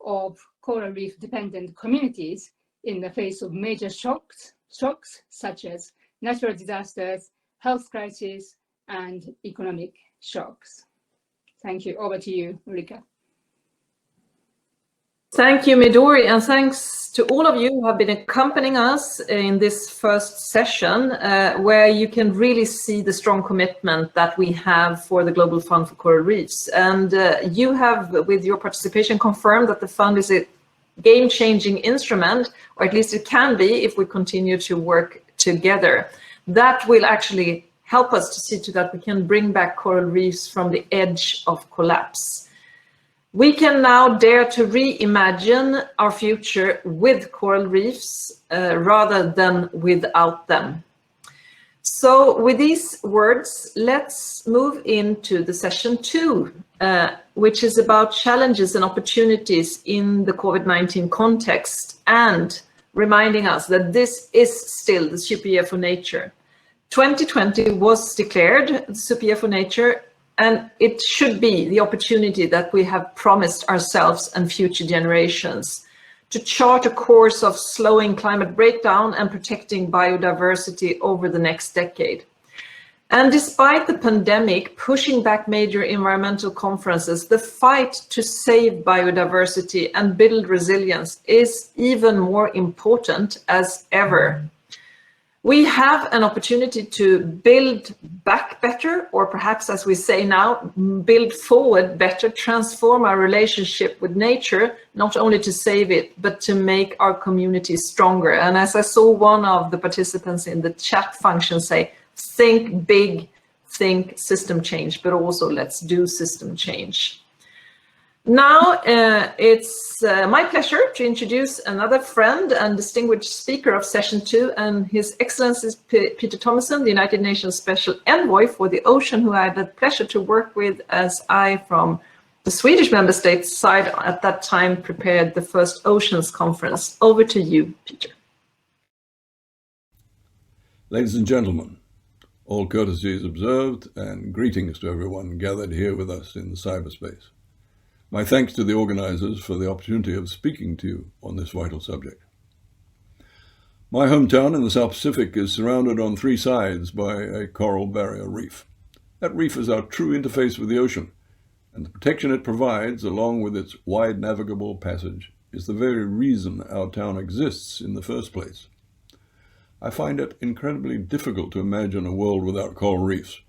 E: of coral reef dependent communities in the face of major shocks such as natural disasters, health crises, and economic shocks. Thank you. Over to you, Ulrika.
A: Thank you, Midori, and thanks to all of you who have been accompanying us in this first session, where you can really see the strong commitment that we have for the Global Fund for Coral Reefs. And you have, with your participation, confirmed that the fund is a game-changing instrument, or at least it can be if we continue to work together. That will actually help us to see to that we can bring back coral reefs from the edge of collapse. We can now dare to reimagine our future with coral reefs rather than without them. So with these words, let's move into the session 2, which is about challenges and opportunities in the COVID-19 context, and reminding us that this is still the super year for nature. 2020 was declared the super year for nature, and it should be the opportunity that we have promised ourselves and future generations to chart a course of slowing climate breakdown and protecting biodiversity over the next decade. And despite the pandemic pushing back major environmental conferences, the fight to save biodiversity and build resilience is even more important as ever. We have an opportunity to build back better, or perhaps, as we say now, build forward better, transform our relationship with nature, not only to save it, but to make our communities stronger. And as I saw one of the participants in the chat function say, think big, think system change, but also let's do system change. Now it's my pleasure to introduce another friend and distinguished speaker of session 2, and His Excellency Peter Thomson, the United Nations Special Envoy for the Ocean, who I had the pleasure to work with as I, from the Swedish member states side at that time, prepared the first Oceans Conference. Over to you, Peter.
L: Ladies and gentlemen, all courtesies observed, and greetings to everyone gathered here with us in the cyberspace. My thanks to the organizers for the opportunity of speaking to you on this vital subject. My hometown in the South Pacific is surrounded on 3 sides by a coral barrier reef. That reef is our true interface with the ocean, and the protection it provides, along with its wide navigable passage, is the very reason our town exists in the first place. I find it incredibly difficult to imagine a world without coral reefs,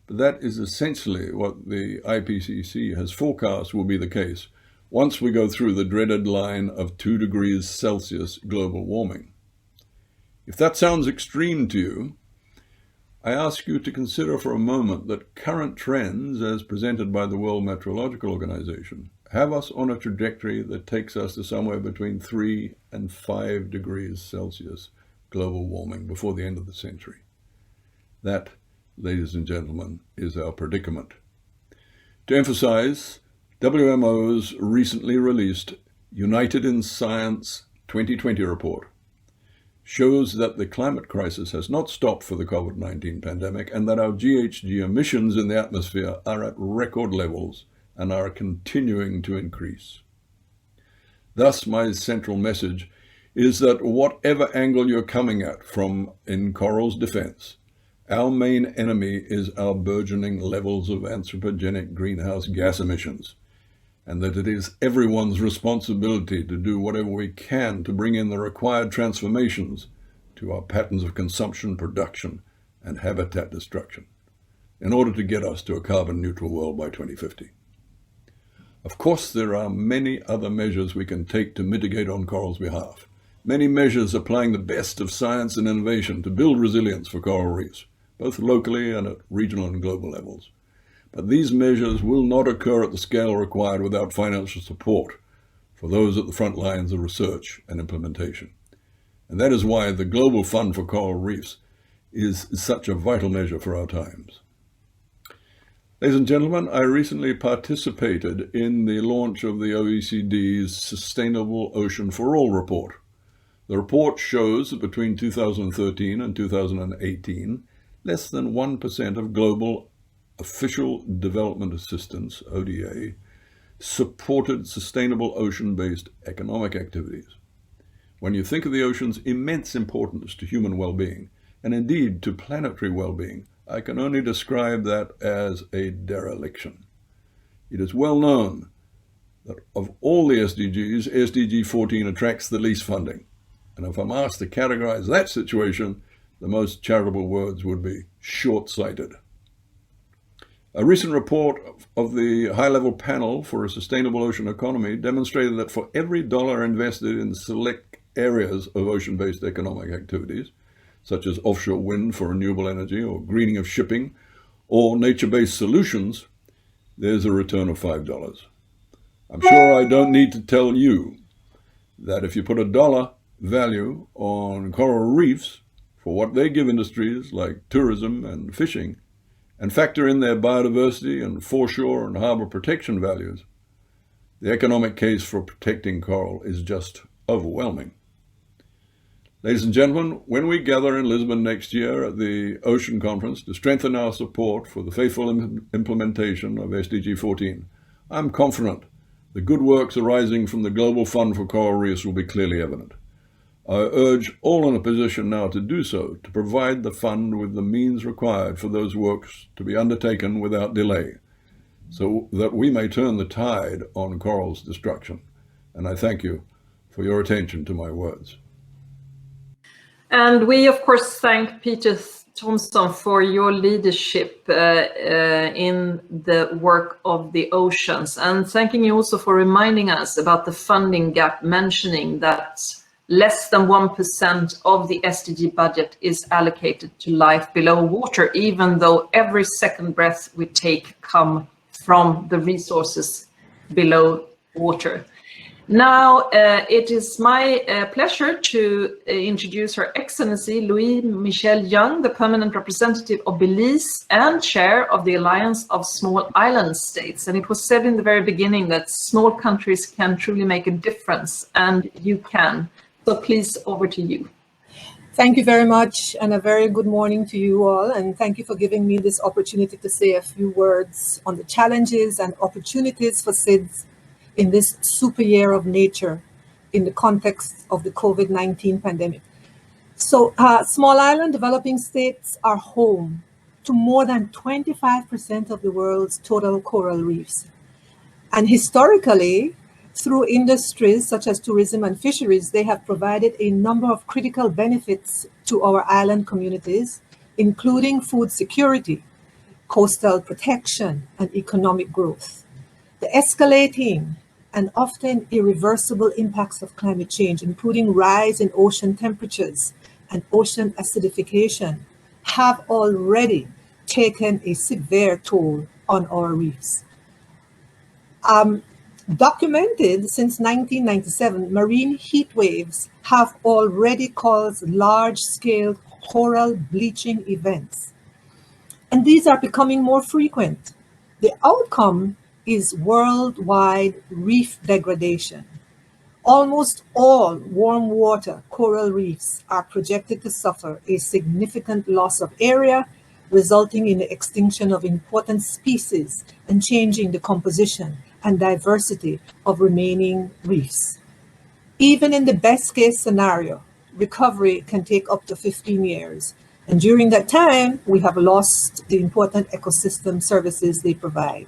L: but that is essentially what the IPCC has forecast will be the case once we go through the dreaded line of 2 degrees Celsius global warming. If that sounds extreme to you, I ask you to consider for a moment that current trends, as presented by the World Meteorological Organization, have us on a trajectory that takes us to somewhere between 3 and 5 degrees Celsius global warming before the end of the century. That, ladies and gentlemen, is our predicament. To emphasize, WMO's recently released United in Science 2020 report shows that the climate crisis has not stopped for the COVID-19 pandemic and that our GHG emissions in the atmosphere are at record levels and are continuing to increase. Thus, my central message is that whatever angle you're coming at from in coral's defense, our main enemy is our burgeoning levels of anthropogenic greenhouse gas emissions, and that it is everyone's responsibility to do whatever we can to bring in the required transformations to our patterns of consumption, production, and habitat destruction in order to get us to a carbon-neutral world by 2050. Of course, there are many other measures we can take to mitigate on coral's behalf. Many measures applying the best of science and innovation to build resilience for coral reefs, both locally and at regional and global levels. But these measures will not occur at the scale required without financial support for those at the front lines of research and implementation. And that is why the Global Fund for Coral Reefs is such a vital measure for our times. Ladies and gentlemen, I recently participated in the launch of the OECD's Sustainable Ocean for All report. The report shows that between 2013 and 2018, less than 1% of global official development assistance, ODA, supported sustainable ocean-based economic activities. When you think of the ocean's immense importance to human well-being, and indeed to planetary well-being, I can only describe that as a dereliction. It is well known that of all the SDGs, SDG 14 attracts the least funding. And if I'm asked to categorize that situation, the most charitable words would be short-sighted. A recent report of the high-level panel for a sustainable ocean economy demonstrated that for every dollar invested in select areas of ocean-based economic activities, such as offshore wind for renewable energy or greening of shipping or nature-based solutions, there's a return of $5. I'm sure I don't need to tell you that if you put $1 value on coral reefs for what they give industries like tourism and fishing, and factor in their biodiversity and foreshore and harbor protection values, the economic case for protecting coral is just overwhelming. Ladies and gentlemen, when we gather in Lisbon next year at the Ocean Conference to strengthen our support for the faithful implementation of SDG 14, I'm confident the good works arising from the Global Fund for Coral Reefs will be clearly evident. I urge all in a position now to do so, to provide the fund with the means required for those works to be undertaken without delay, so that we may turn the tide on coral's destruction. And I thank you for your attention to my words.
A: And we, of course, thank Peter Thomson for your leadership in the work of the oceans, and thanking you also for reminding us about the funding gap, mentioning that less than 1% of the SDG budget is allocated to life below water, even though every second breath we take come from the resources below water. Now, it is my pleasure to introduce Her Excellency Louis Michel Young, the Permanent Representative of Belize and Chair of the Alliance of Small Island States. And it was said in the very beginning that small countries can truly make a difference, and you can. So please, over to you.
M: Thank you very much, and a very good morning to you all. And thank you for giving me this opportunity to say a few words on the challenges and opportunities for SIDS in this super year of nature in the context of the COVID-19 pandemic. So small island developing states are home to more than 25% of the world's total coral reefs. And historically, Through industries such as tourism and fisheries, they have provided a number of critical benefits to our island communities, including food security, coastal protection, and economic growth. The escalating and often irreversible impacts of climate change, including rise in ocean temperatures and ocean acidification, have already taken a severe toll on our reefs. Documented since 1997, marine heat waves have already caused large-scale coral bleaching events, and these are becoming more frequent. The outcome is worldwide reef degradation. Almost all warm water coral reefs are projected to suffer a significant loss of area, resulting in the extinction of important species and changing the composition and diversity of remaining reefs. Even in the best case scenario, recovery can take up to 15 years. And during that time, we have lost the important ecosystem services they provide.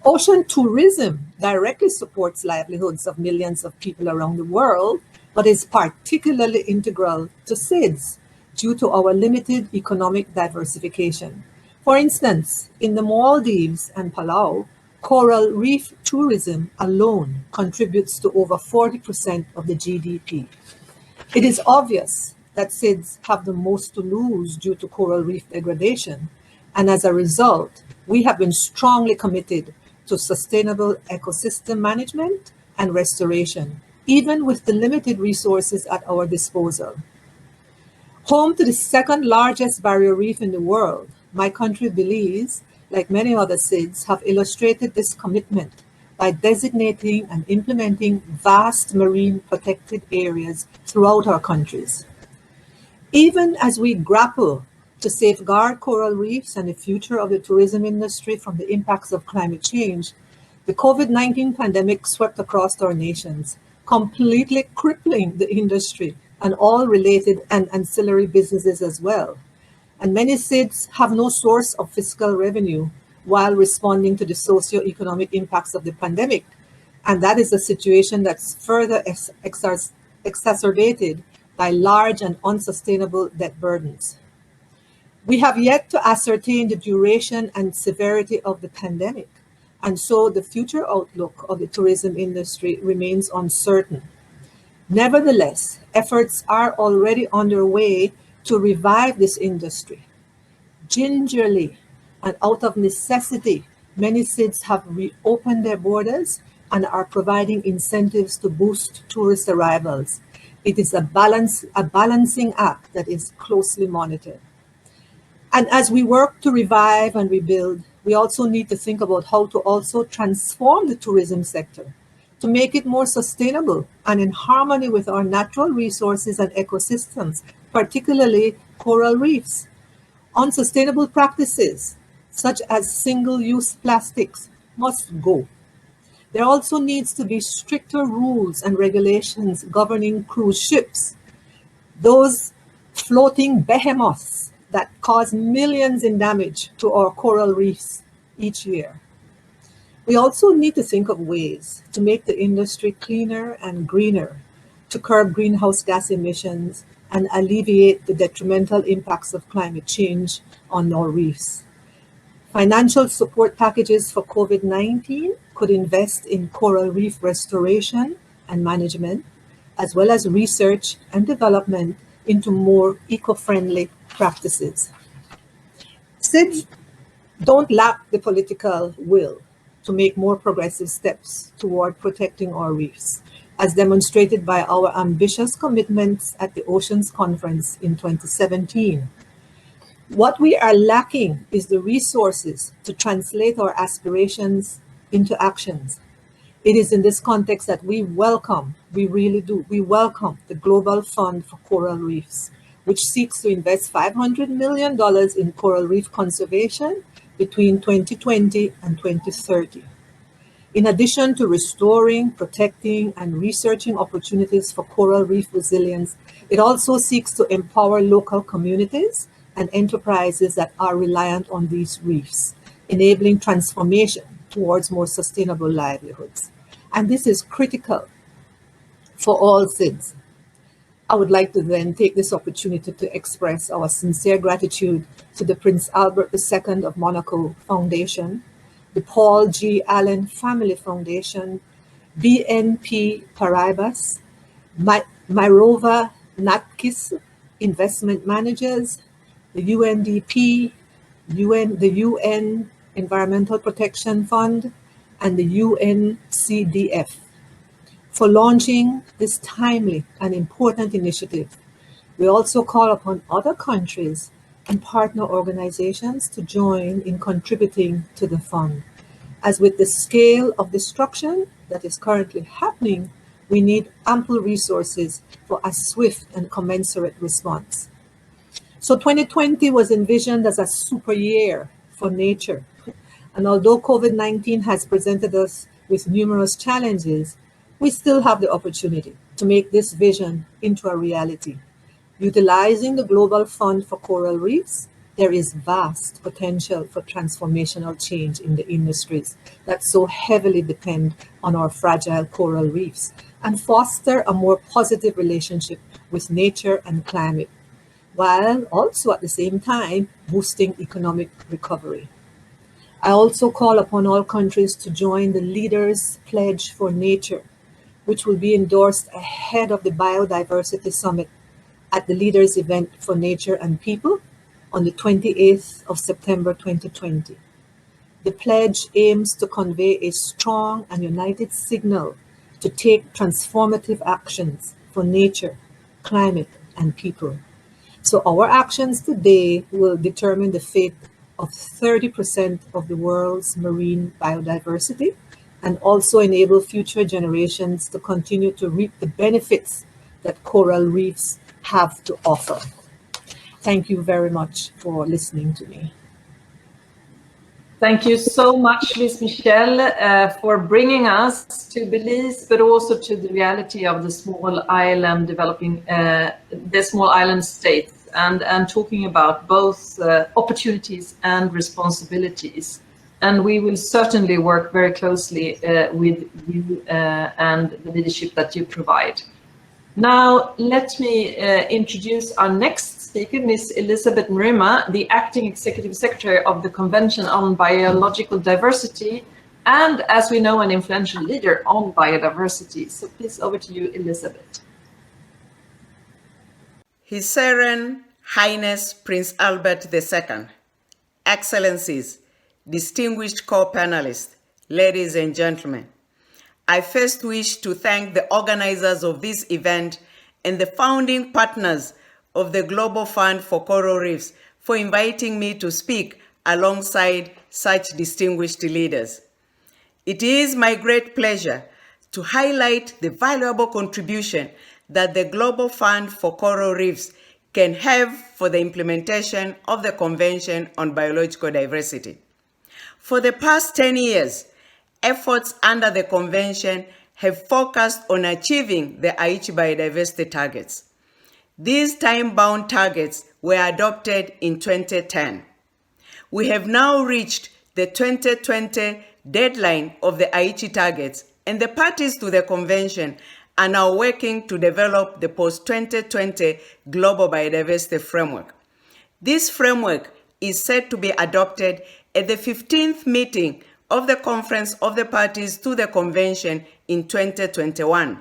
M: Ocean tourism directly supports livelihoods of millions of people around the world, but is particularly integral to SIDS due to our limited economic diversification. For instance, in the Maldives and Palau, coral reef tourism alone contributes to over 40% of the GDP. It is obvious that SIDS have the most to lose due to coral reef degradation, and as a result, we have been strongly committed to sustainable ecosystem management and restoration, even with the limited resources at our disposal. Home to the second largest barrier reef in the world, my country, Belize, like many other SIDS, have illustrated this commitment by designating and implementing vast marine protected areas throughout our countries. Even as we grapple to safeguard coral reefs and the future of the tourism industry from the impacts of climate change, the COVID-19 pandemic swept across our nations, completely crippling the industry and all related and ancillary businesses as well. And many SIDS have no source of fiscal revenue while responding to the socio-economic impacts of the pandemic. And that is a situation that's further exacerbated by large and unsustainable debt burdens. We have yet to ascertain the duration and severity of the pandemic, and so the future outlook of the tourism industry remains uncertain. Nevertheless, efforts are already underway to revive this industry. Gingerly and out of necessity, many SIDS have reopened their borders and are providing incentives to boost tourist arrivals. It is a balancing act that is closely monitored. And as we work to revive and rebuild, we also need to think about how to also transform the tourism sector to make it more sustainable and in harmony with our natural resources and ecosystems, particularly coral reefs. Unsustainable practices, such as single-use plastics, must go. There also needs to be stricter rules and regulations governing cruise ships, those floating behemoths that cause millions in damage to our coral reefs each year. We also need to think of ways to make the industry cleaner and greener, to curb greenhouse gas emissions and alleviate the detrimental impacts of climate change on our reefs. Financial support packages for COVID-19 could invest in coral reef restoration and management, as well as research and development into more eco-friendly practices. SIDS don't lack the political will to make more progressive steps toward protecting our reefs, as demonstrated by our ambitious commitments at the Oceans Conference in 2017. What we are lacking is the resources to translate our aspirations into actions. It is in this context that we really do, we welcome the Global Fund for Coral Reefs, which seeks to invest $500 million in coral reef conservation between 2020 and 2030. In addition to restoring, protecting, and researching opportunities for coral reef resilience, it also seeks to empower local communities and enterprises that are reliant on these reefs, enabling transformation towards more sustainable livelihoods. And this is critical for all SIDS. I would like to then take this opportunity to express our sincere gratitude to the Prince Albert II of Monaco Foundation, the Paul G. Allen Family Foundation, BNP Paribas, Myrova Natkis Investment Managers, the UNDP, the UN Environmental Protection Fund, and the UNCDF for launching this timely and important initiative. We also call upon other countries and partner organizations to join in contributing to the fund. As with the scale of destruction that is currently happening, we need ample resources for a swift and commensurate response. So 2020 was envisioned as a super year for nature. And although COVID-19 has presented us with numerous challenges, we still have the opportunity to make this vision into a reality. Utilizing the Global Fund for Coral Reefs, there is vast potential for transformational change in the industries that so heavily depend on our fragile coral reefs and foster a more positive relationship with nature and climate, while also at the same time boosting economic recovery. I also call upon all countries to join the Leaders' Pledge for Nature, which will be endorsed ahead of the Biodiversity Summit at the Leaders Event for Nature and People on the 28th of September 2020. The pledge aims to convey a strong and united signal to take transformative actions for nature, climate, and people. So our actions today will determine the fate of 30% of the world's marine biodiversity and also enable future generations to continue to reap the benefits that coral reefs have to offer. Thank you very much for listening to me.
A: Thank you so much, Ms. Michelle, for bringing us to Belize, but also to the reality of the small island developing, the small island states, and talking about both opportunities and responsibilities. And we will certainly work very closely with you and the leadership that you provide. Now, let me introduce our next speaker, Ms. Elizabeth Mrema, the Acting Executive Secretary of the Convention on Biological Diversity, and as we know, an influential leader on biodiversity. So please, over to you, Elizabeth.
N: His Serene Highness Prince Albert II, Excellencies, distinguished co-panelists, ladies and gentlemen, I first wish to thank the organizers of this event and the founding partners of the Global Fund for Coral Reefs for inviting me to speak alongside such distinguished leaders. It is my great pleasure to highlight the valuable contribution that the Global Fund for Coral Reefs can have for the implementation of the Convention on Biological Diversity. For the past 10 years, efforts under the Convention have focused on achieving the H.S.H biodiversity targets. These time-bound targets were adopted in 2010. We have now reached the 2020 deadline of the H.S.H targets, and the parties to the Convention are now working to develop the post-2020 Global Biodiversity Framework. This framework is set to be adopted at the 15th meeting of the Conference of the Parties to the Convention in 2021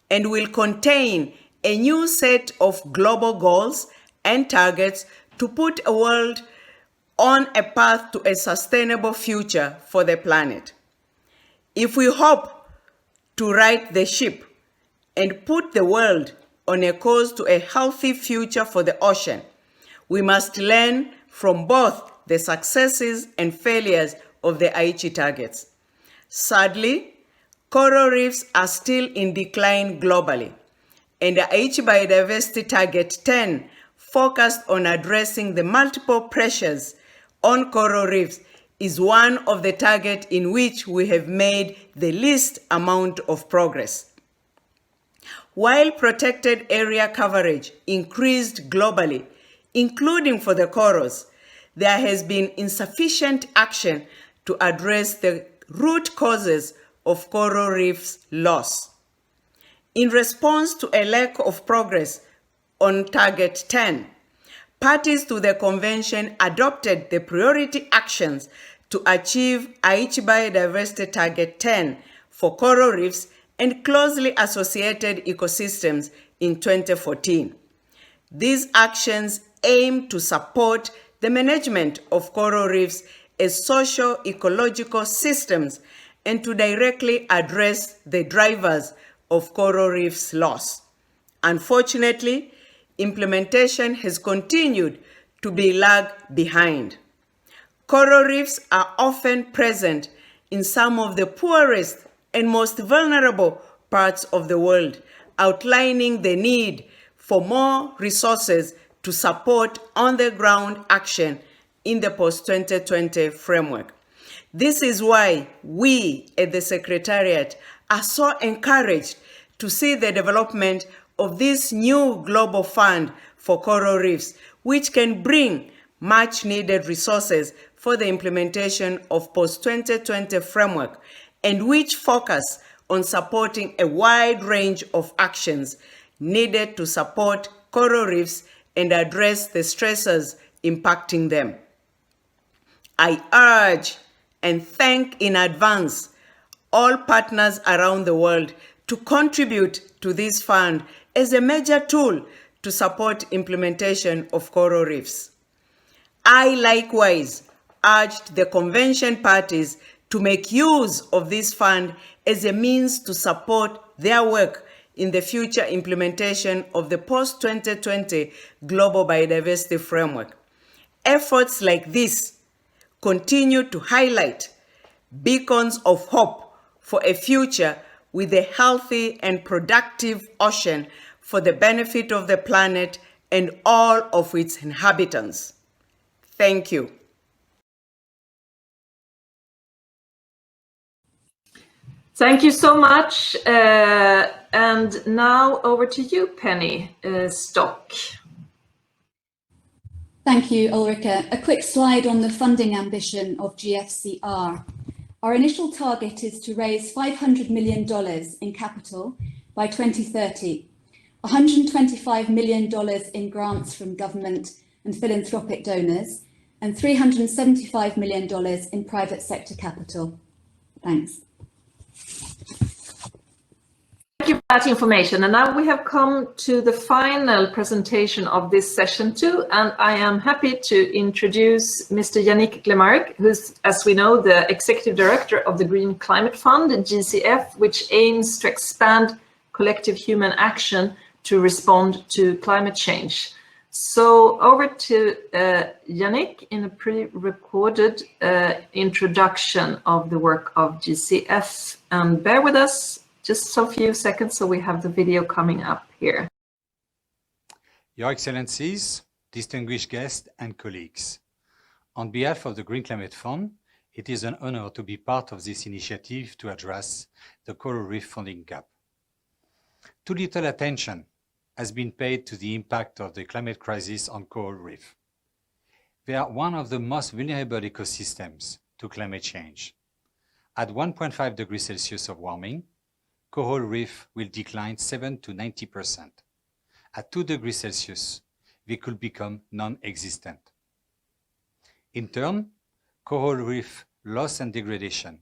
N: and will contain a new set of global goals and targets to put a world on a path to a sustainable future for the planet. If we hope to right the ship and put the world on a course to a healthy future for the ocean, we must learn from both the successes and failures of the H.S.H targets. Sadly, coral reefs are still in decline globally, and the H.S.H Biodiversity Target 10 focused on addressing the multiple pressures on coral reefs is one of the targets in which we have made the least amount of progress. While protected area coverage increased globally, including for the corals, there has been insufficient action to address the root causes of coral reefs loss. In response to a lack of progress on Target 10, parties to the Convention adopted the priority actions to achieve H.S.H Biodiversity Target 10 for coral reefs and closely associated ecosystems in 2014. These actions aim to support the management of coral reefs as socio-ecological systems and to directly address the drivers of coral reefs loss. Unfortunately, implementation has continued to be lag behind. Coral reefs are often present in some of the poorest and most vulnerable parts of the world, outlining the need for more resources to support on-the-ground action in the post-2020 framework. This is why we at the Secretariat are so encouraged to see the development of this new global fund for coral reefs, which can bring much-needed resources for the implementation of post-2020 framework and which focus on supporting a wide range of actions needed to support coral reefs and address the stressors impacting them. I urge and thank in advance all partners around the world to contribute to this fund as a major tool to support implementation of coral reefs. I likewise urged the Convention parties to make use of this fund as a means to support their work in the future implementation of the post-2020 Global Biodiversity Framework. Efforts like this continue to highlight beacons of hope for a future with a healthy and productive ocean for the benefit of the planet and all of its inhabitants. Thank you.
A: Thank you so much. And now over to you, Penny Stock.
O: Thank you, Ulrika. A quick slide on the funding ambition of GFCR. Our initial target is to raise $500 million in capital by 2030, $125 million in grants from government and philanthropic donors, and $375 million in private sector capital. Thanks.
A: Thank you for that information. And now we have come to the final presentation of this session too, and I am happy to introduce Mr. Yannick Glemarec, who's, as we know, the Executive Director of the Green Climate Fund, GCF, which aims to expand collective human action to respond to climate change. So over to Yannick in a pre-recorded introduction of the work of GCF. And bear with us just a few seconds so we have the video coming up here.
P: Your Excellencies, distinguished guests and colleagues, on behalf of the Green Climate Fund, it is an honor to be part of this initiative to address the coral reef funding gap. Too little attention has been paid to the impact of the climate crisis on coral reef. They are one of the most vulnerable ecosystems to climate change. At 1.5 degrees Celsius of warming, coral reef will decline 7 to 90%. At 2 degrees Celsius, they could become non-existent. In turn, coral reef loss and degradation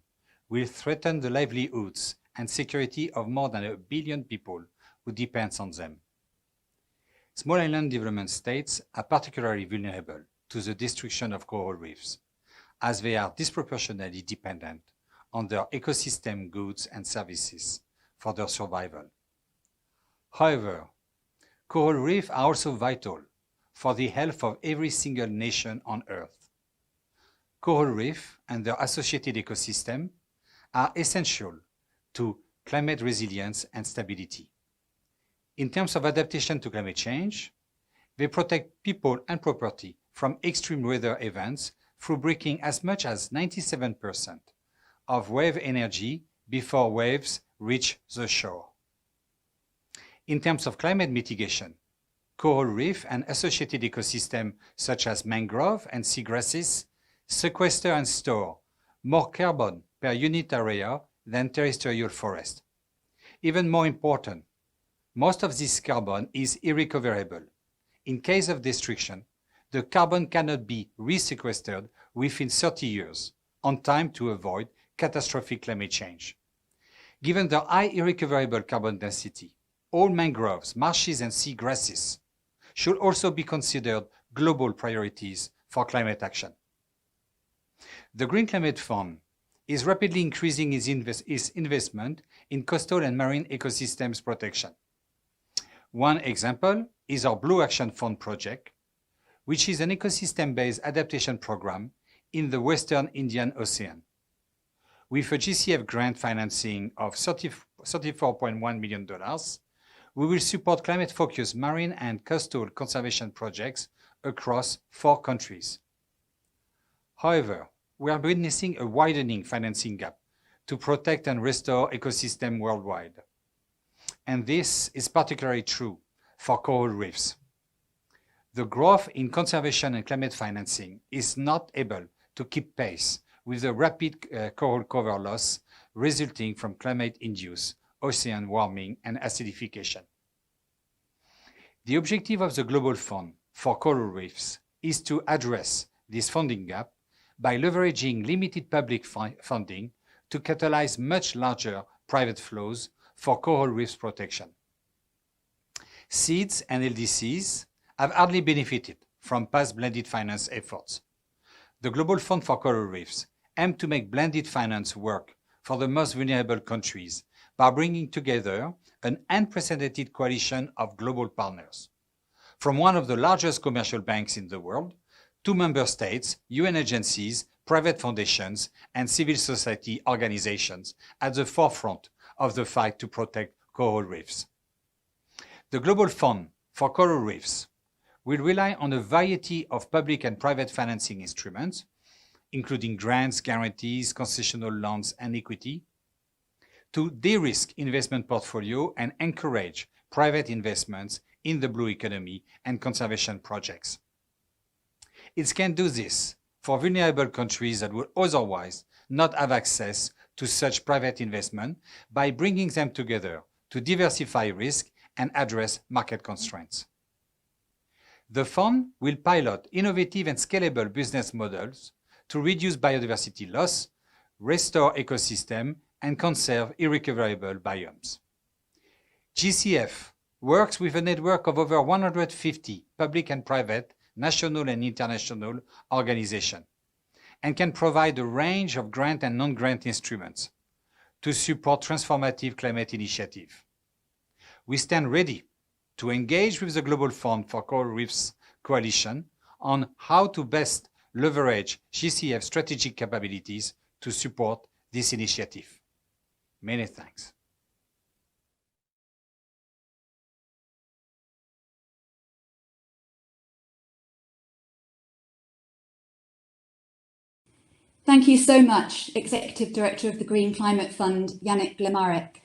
P: will threaten the livelihoods and security of more than 1 billion people who depend on them. Small island development states are particularly vulnerable to the destruction of coral reefs, as they are disproportionately dependent on their ecosystem goods and services for their survival. However, coral reefs are also vital for the health of every single nation on Earth. Coral reefs and their associated ecosystem are essential to climate resilience and stability. In terms of adaptation to climate change, they protect people and property from extreme weather events through breaking as much as 97% of wave energy before waves reach the shore. In terms of climate mitigation, coral reef and associated ecosystems such as mangrove and seagrasses sequester and store more carbon per unit area than terrestrial forest. Even more important, most of this carbon is irrecoverable. In case of destruction, the carbon cannot be resequestered within 30 years, on time to avoid catastrophic climate change. Given the high irrecoverable carbon density, all mangroves, marshes and seagrasses should also be considered global priorities for climate action. The Green Climate Fund is rapidly increasing its investment in coastal and marine ecosystems protection. One example is our Blue Action Fund project, which is an ecosystem-based adaptation program in the Western Indian Ocean. With a GCF grant financing of $34.1 million, we will support climate-focused marine and coastal conservation projects across 4 countries. However, we are witnessing a widening financing gap to protect and restore ecosystems worldwide. And this is particularly true for coral reefs. The growth in conservation and climate financing is not able to keep pace with the rapid coral cover loss resulting from climate-induced ocean warming and acidification. The objective of the Global Fund for Coral Reefs is to address this funding gap by leveraging limited public funding to catalyze much larger private flows for coral reefs protection. SEEDs and LDCs have hardly benefited from past blended finance efforts. The Global Fund for Coral Reefs aims to make blended finance work for the most vulnerable countries by bringing together an unprecedented coalition of global partners. From one of the largest commercial banks in the world, to member states, UN agencies, private foundations, and civil society organizations at the forefront of the fight to protect coral reefs. The Global Fund for Coral Reefs will rely on a variety of public and private financing instruments, including grants, guarantees, concessional loans, and equity, to de-risk investment portfolio and encourage private investments in the blue economy and conservation projects. It can do this for vulnerable countries that would otherwise not have access to such private investment by bringing them together to diversify risk and address market constraints. The fund will pilot innovative and scalable business models to reduce biodiversity loss, restore ecosystem, and conserve irrecoverable biomes. GCF works with a network of over 150 public and private, national and international organizations, and can provide a range of grant and non-grant instruments to support transformative climate initiatives. We stand ready to engage with the Global Fund for Coral Reefs Coalition on how to best leverage GCF strategic capabilities to support this initiative. Many thanks.
O: Thank you so much, Executive Director of the Green Climate Fund, Yannick Glemarec.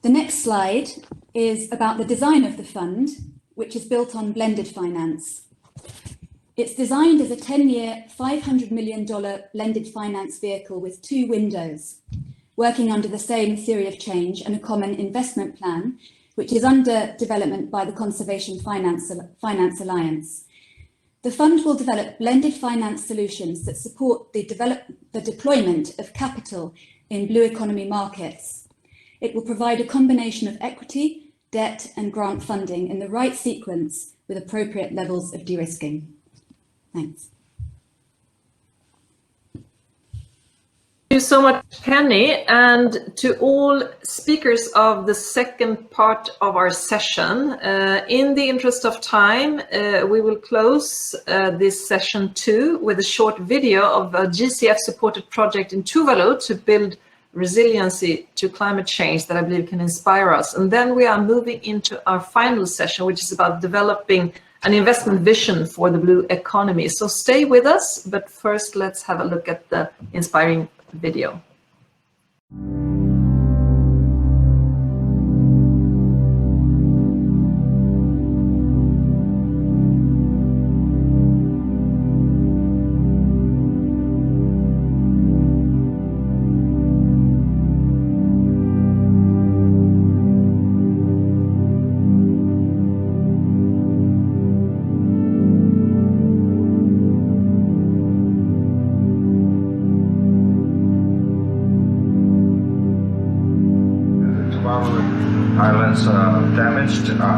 O: The next slide is about the design of the fund, which is built on blended finance. It's designed as a 10-year, $500 million blended finance vehicle with 2 windows, working under the same theory of change and a common investment plan, which is under development by the Conservation Finance Alliance. The fund will develop blended finance solutions that support the deployment of capital in blue economy markets. It will provide a combination of equity, debt, and grant funding in the right sequence with appropriate levels of de-risking. Thanks.
A: Thank you so much, Penny, and to all speakers of the second part of our session. In the interest of time, we will close this session 2 with a short video of a GCF-supported project in Tuvalu to build resiliency to climate change that I believe can inspire us. And then we are moving into our final session, which is about developing an investment vision for the blue economy. So stay with us, but first let's have a look at the inspiring video.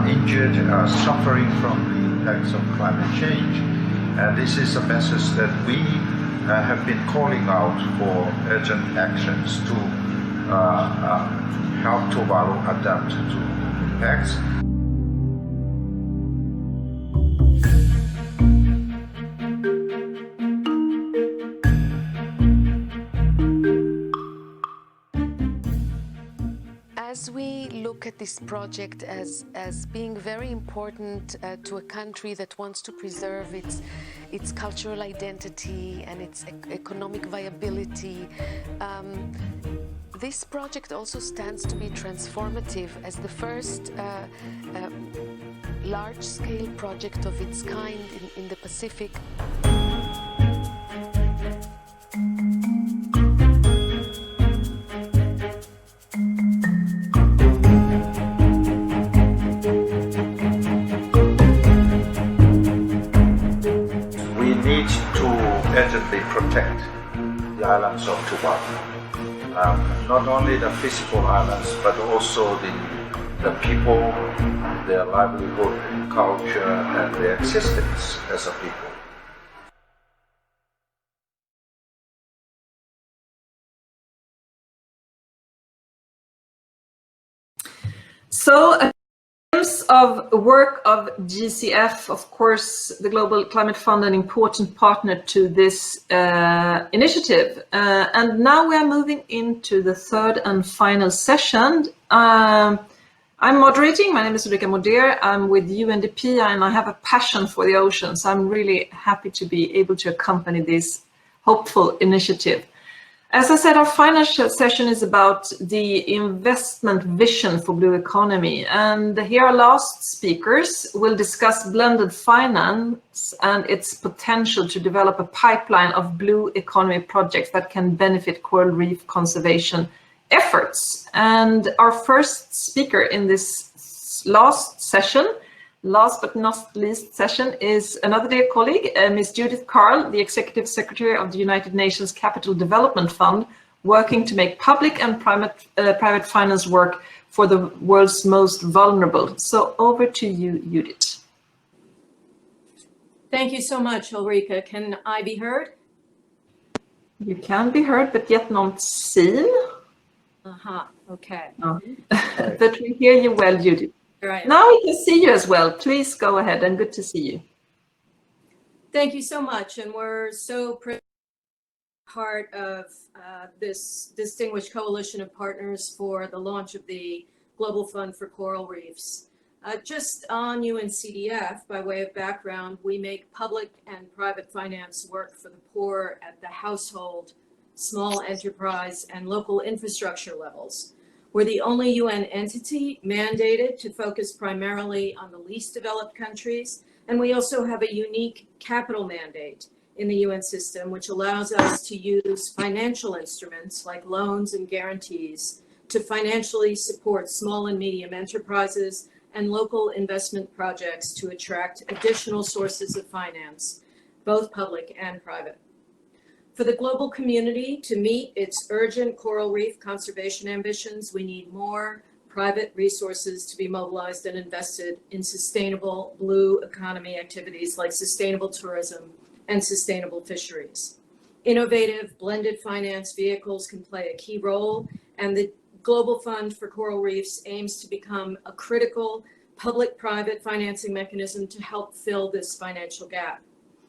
Q: are injured, are suffering from the impacts of climate change. And this is a message that we have been calling out for urgent actions to help Tuvalu adapt to impacts.
R: As we look at this project as being very important to a country that wants to preserve its cultural identity and its economic viability, this project also stands to be transformative as the first large-scale project of its kind in the Pacific.
Q: Urgently protect the islands of Tuvalu. Not only the physical islands, but also the people, their livelihood, culture, and their existence as a people.
A: So, in terms of work of GCF, of course, the Global Climate Fund, an important partner to this initiative. And now we are moving into the third and final session. I'm moderating. My name is Ulrika Moder. I'm with UNDP and I have a passion for the oceans. I'm really happy to be able to accompany this hopeful initiative. As I said, our final session is about the investment vision for blue economy. And here our last speakers will discuss blended finance and its potential to develop a pipeline of blue economy projects that can benefit coral reef conservation efforts. And our first speaker in this last but not least session is another dear colleague, Ms. Judith Karl, the Executive Secretary of the United Nations Capital Development Fund, working to make public and private finance work for the world's most vulnerable. So over to you, Judith.
S: Thank you so much, Ulrika. Can I be heard?
A: You can be heard, but yet not seen.
S: Okay.
A: But we hear you well, Judith.
S: Right.
A: Now we can see you as well. Please go ahead, and good to see you.
S: Thank you so much. And we're so proud part of this distinguished coalition of partners for the launch of the Global Fund for Coral Reefs. Just on UNCDF, by way of background, we make public and private finance work for the poor at the household, small enterprise, and local infrastructure levels. We're the only UN entity mandated to focus primarily on the least developed countries, and we also have a unique capital mandate in the UN system, which allows us to use financial instruments like loans and guarantees to financially support small and medium enterprises and local investment projects to attract additional sources of finance, both public and private. For the global community to meet its urgent coral reef conservation ambitions, we need more private resources to be mobilized and invested in sustainable blue economy activities like sustainable tourism and sustainable fisheries. Innovative blended finance vehicles can play a key role, and the Global Fund for Coral Reefs aims to become a critical public-private financing mechanism to help fill this financial gap.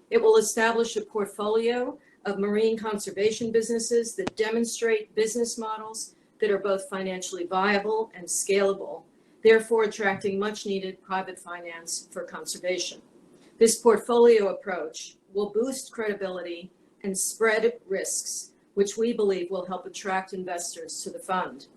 S: It will establish a portfolio of marine conservation businesses that demonstrate business models that are both financially viable and scalable, therefore attracting much needed private finance for conservation. This portfolio approach will boost credibility and spread risks, which we believe will help attract investors to the fund.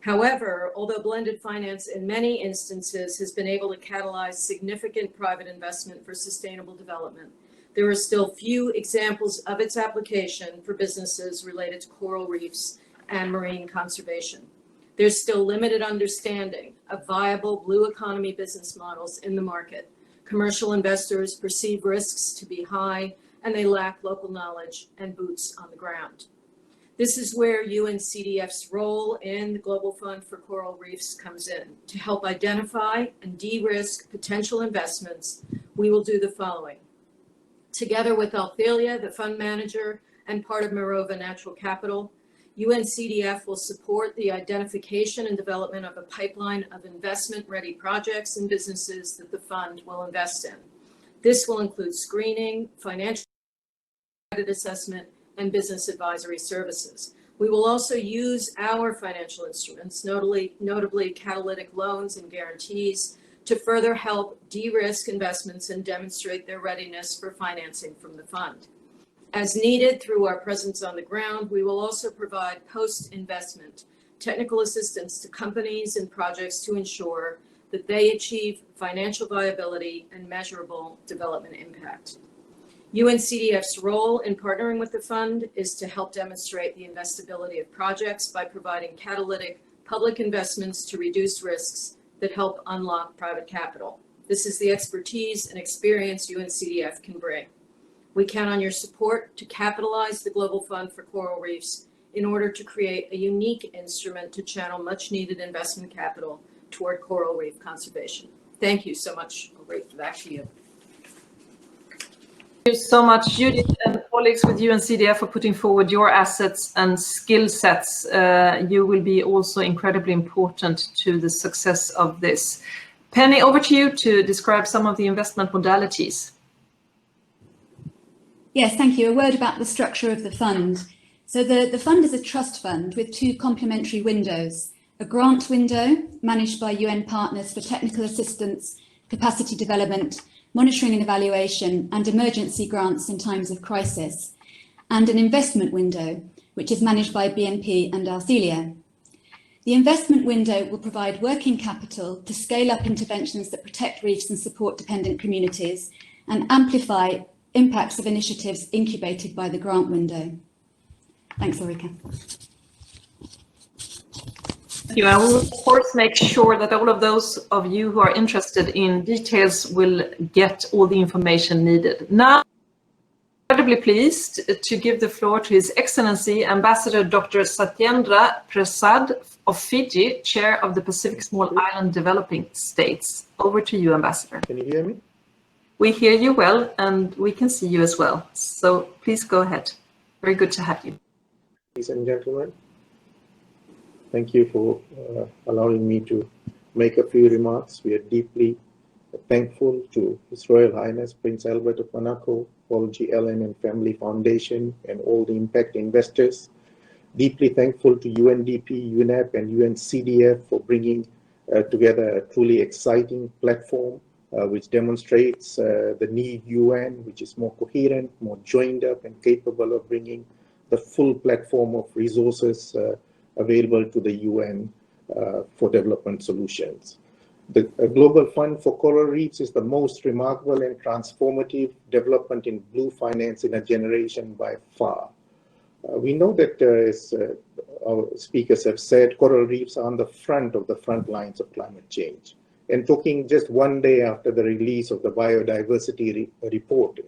S: However, although blended finance in many instances has been able to catalyze significant private investment for sustainable development, there are still few examples of its application for businesses related to coral reefs and marine conservation. There's still limited understanding of viable blue economy business models in the market. Commercial investors perceive risks to be high, and they lack local knowledge and boots on the ground. This is where UNCDF's role in the Global Fund for Coral Reefs comes in. To help identify and de-risk potential investments, we will do the following. Together with Althelia, the fund manager, and part of Mirova Natural Capital, UNCDF will support the identification and development of a pipeline of investment-ready projects and businesses that the fund will invest in. This will include screening, financial credit assessment, and business advisory services. We will also use our financial instruments, notably catalytic loans and guarantees, to further help de-risk investments and demonstrate their readiness for financing from the fund. As needed through our presence on the ground, we will also provide post-investment technical assistance to companies and projects to ensure that they achieve financial viability and measurable development impact. UNCDF's role in partnering with the fund is to help demonstrate the investability of projects by providing catalytic public investments to reduce risks that help unlock private capital. This is the expertise and experience UNCDF can bring. We count on your support to capitalize the Global Fund for Coral Reefs in order to create a unique instrument to channel much needed investment capital toward coral reef conservation. Thank you so much. I'll read back to you.
A: Thank you so much, Judith, and colleagues with UNCDF for putting forward your assets and skill sets. You will be also incredibly important to the success of this. Penny, over to you to describe some of the investment modalities.
O: Yes, thank you. A word about the structure of the fund. So the fund is a trust fund with two complementary windows. A grant window managed by UN partners for technical assistance, capacity development, monitoring and evaluation, and emergency grants in times of crisis, and an investment window, which is managed by BNP and Althelia. The investment window will provide working capital to scale up interventions that protect reefs and support dependent communities, and amplify impacts of initiatives incubated by the grant window. Thanks, Ulrika.
A: Thank you. I will, of course, make sure that all of those of you who are interested in details will get all the information needed. Now, I'm incredibly pleased to give the floor to His Excellency Ambassador Dr. Satyendra Prasad of Fiji, Chair of the Pacific Small Island Developing States. Over to you, Ambassador.
T: Can you hear me?
A: We hear you well, and we can see you as well. So please go ahead. Very good to have you.
T: Ladies and gentlemen, thank you for allowing me to make a few remarks. We are deeply thankful to His Royal Highness Prince Albert of Monaco, Paul G. Allen and Family Foundation, and all the impact investors. Deeply thankful to UNDP, UNEP, and UNCDF for bringing together a truly exciting platform which demonstrates the need UN, which is more coherent, more joined up, and capable of bringing the full platform of resources available to the UN for development solutions. The Global Fund for Coral Reefs is the most remarkable and transformative development in blue finance in a generation by far. We know that, as our speakers have said, coral reefs are on the front lines of climate change. And talking just one day after the release of the Biodiversity report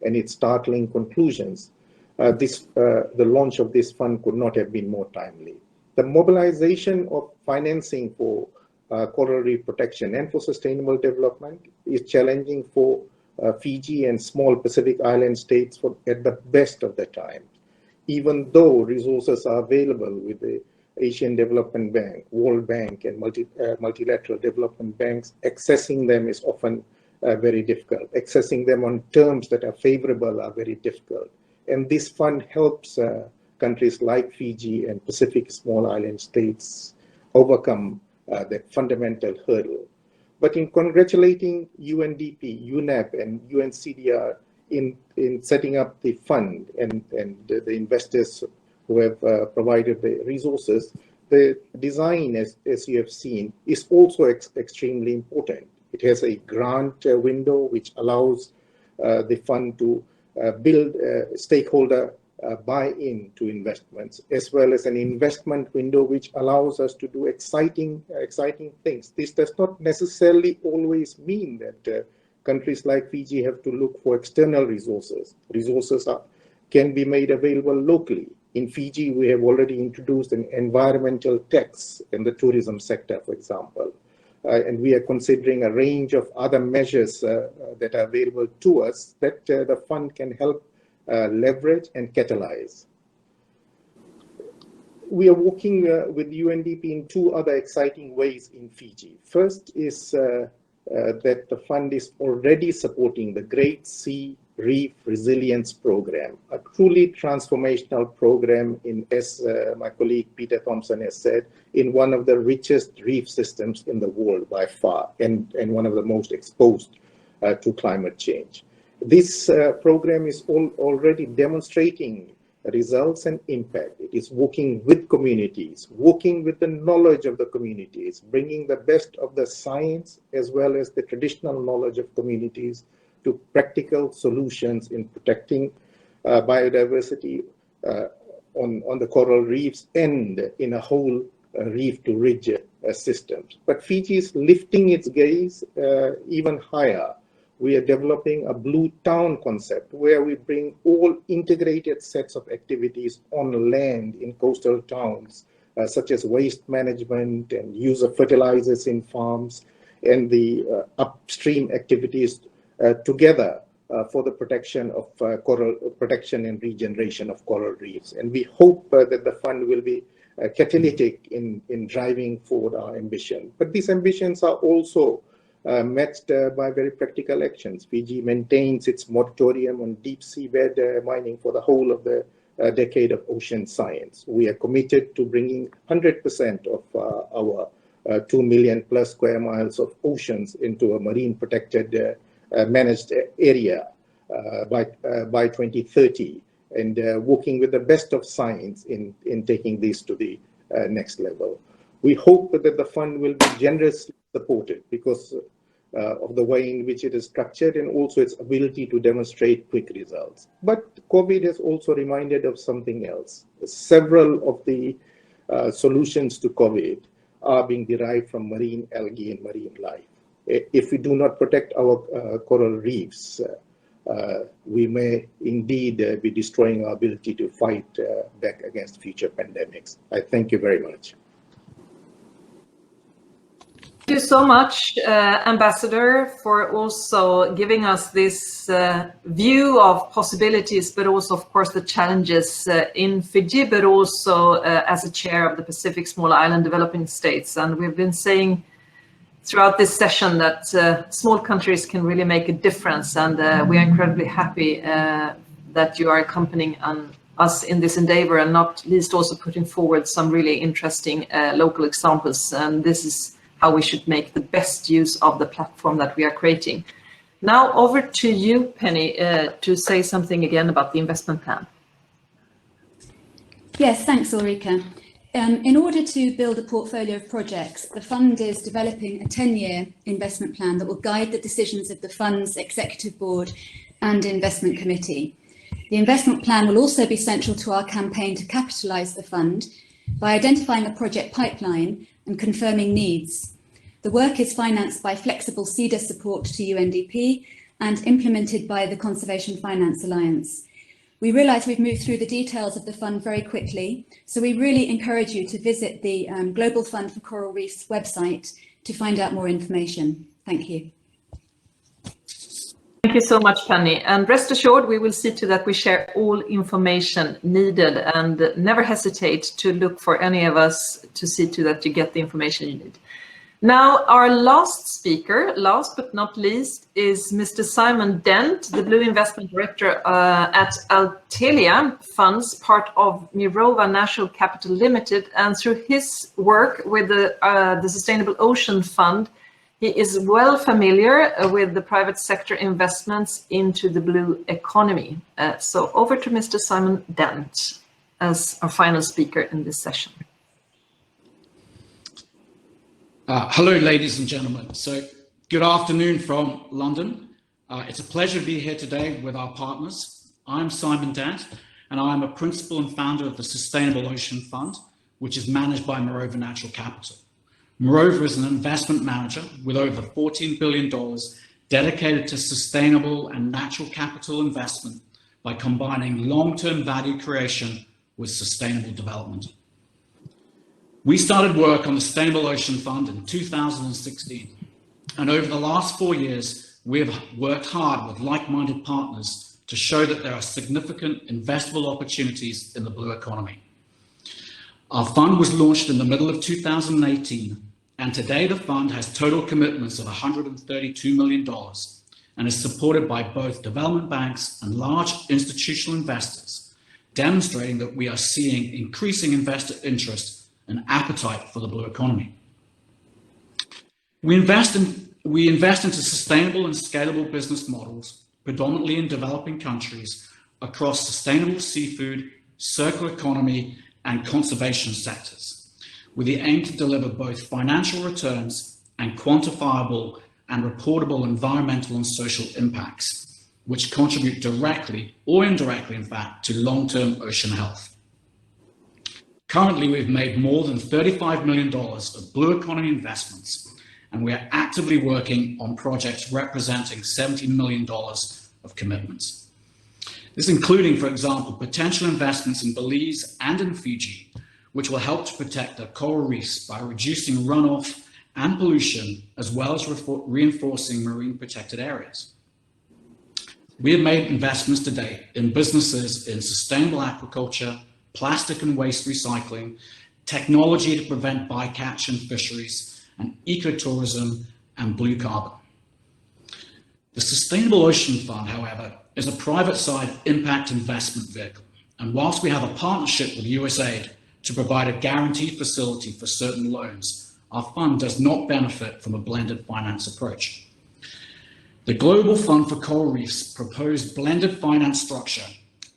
T: and its startling conclusions, the launch of this fund could not have been more timely. The mobilization of financing for coral reef protection and for sustainable development is challenging for Fiji and small Pacific Island states at the best of the time. Even though resources are available with the Asian Development Bank, World Bank, and multilateral development banks, accessing them is often very difficult. Accessing them on terms that are favorable are very difficult. And this fund helps countries like Fiji and Pacific small island states overcome that fundamental hurdle. But in congratulating UNDP, UNEP, and UNCDR in setting up the fund and the investors who have provided the resources, the design, as you have seen, is also extremely important. It has a grant window which allows the fund to build stakeholder buy-in to investments, as well as an investment window which allows us to do exciting things. This does not necessarily always mean that countries like Fiji have to look for external resources. Resources can be made available locally In Fiji, we have already introduced an environmental tax in the tourism sector, for example. And we are considering a range of other measures that are available to us that the fund can help leverage and catalyze. We are working with UNDP in two other exciting ways in Fiji. First is that the fund is already supporting the Great Sea Reef Resilience Program, a truly transformational program in, as my colleague Peter Thomson has said, in one of the richest reef systems in the world by far, and one of the most exposed to climate change. This program is already demonstrating results and impact. It is working with communities, working with the knowledge of the communities, bringing the best of the science as well as the traditional knowledge of communities to practical solutions in protecting biodiversity on the coral reefs and in a whole reef to ridge systems. But Fiji is lifting its gaze even higher. We are developing a blue town concept where we bring all integrated sets of activities on land in coastal towns, such as waste management and use of fertilizers in farms and the upstream activities together for the protection of protection and regeneration of coral reefs. And we hope that the fund will be catalytic in driving forward our ambition. But these ambitions are also matched by very practical actions. Fiji maintains its moratorium on deep seabed mining for the whole of the decade of ocean science. We are committed to bringing 100% of our 2 million plus square miles of oceans into a marine protected managed area by 2030, and working with the best of science in taking this to the next level. We hope that the fund will be generously supported because of the way in which it is structured and also its ability to demonstrate quick results. But COVID has also reminded of something else. Several of the solutions to COVID are being derived from marine algae and marine life. If we do not protect our coral reefs, we may indeed be destroying our ability to fight back against future pandemics. I thank you very much.
A: Thank you so much, Ambassador, for also giving us this view of possibilities, but also, of course, the challenges in Fiji, but also as a chair of the Pacific Small Island Developing States. And we've been saying throughout this session that small countries can really make a difference, and we are incredibly happy that you are accompanying us in this endeavor, and not least also putting forward some really interesting local examples. And this is how we should make the best use of the platform that we are creating. Now over to you, Penny, to say something again about the investment plan.
O: Yes, thanks, Ulrika. In order to build a portfolio of projects, the fund is developing a 10-year investment plan that will guide the decisions of the fund's executive board and investment committee. The investment plan will also be central to our campaign to capitalise the fund by identifying a project pipeline and confirming needs. The work is financed by flexible CEDA support to UNDP and implemented by the Conservation Finance Alliance. We realise we've moved through the details of the fund very quickly, so we really encourage you to visit the Global Fund for Coral Reefs website to find out more information. Thank you.
A: Thank you so much, Penny. And rest assured, we will see to that we share all information needed, and never hesitate to look for any of us to see to that you get the information you need. Now, our last speaker, last but not least, is Mr. Simon Dent, the Blue Investment Director at Altelia Funds, part of Mirova National Capital Limited. And through his work with the Sustainable Ocean Fund, he is well familiar with the private sector investments into the blue economy. So over to Mr. Simon Dent as our final speaker in this session.
U: Hello, ladies and gentlemen. So good afternoon from London. It's a pleasure to be here today with our partners. I'm Simon Dent, and I'm a principal and founder of the Sustainable Ocean Fund, which is managed by Mirova Natural Capital. Mirova is an investment manager with over $14 billion dedicated to sustainable and natural capital investment by combining long-term value creation with sustainable development. We started work on the Sustainable Ocean Fund in 2016, and over the last 4 years, we have worked hard with like-minded partners to show that there are significant investable opportunities in the blue economy. Our fund was launched in the middle of 2018, and today the fund has total commitments of $132 million and is supported by both development banks and large institutional investors, demonstrating that we are seeing increasing investor interest and appetite for the blue economy. We invest into sustainable and scalable business models, predominantly in developing countries, across sustainable seafood, circular economy, and conservation sectors, with the aim to deliver both financial returns and quantifiable and reportable environmental and social impacts, which contribute directly or indirectly, in fact, to long-term ocean health. Currently, we've made more than $35 million of blue economy investments, and we are actively working on projects representing $17 million of commitments. This including, for example, potential investments in Belize and in Fiji, which will help to protect the coral reefs by reducing runoff and pollution, as well as reinforcing marine protected areas. We have made investments to date in businesses in sustainable aquaculture, plastic and waste recycling, technology to prevent bycatch in fisheries, and ecotourism and blue carbon. The Sustainable Ocean Fund, however, is a private side impact investment vehicle. And whilst we have a partnership with USAID to provide a guaranteed facility for certain loans, our fund does not benefit from a blended finance approach. The Global Fund for Coral Reefs proposed blended finance structure,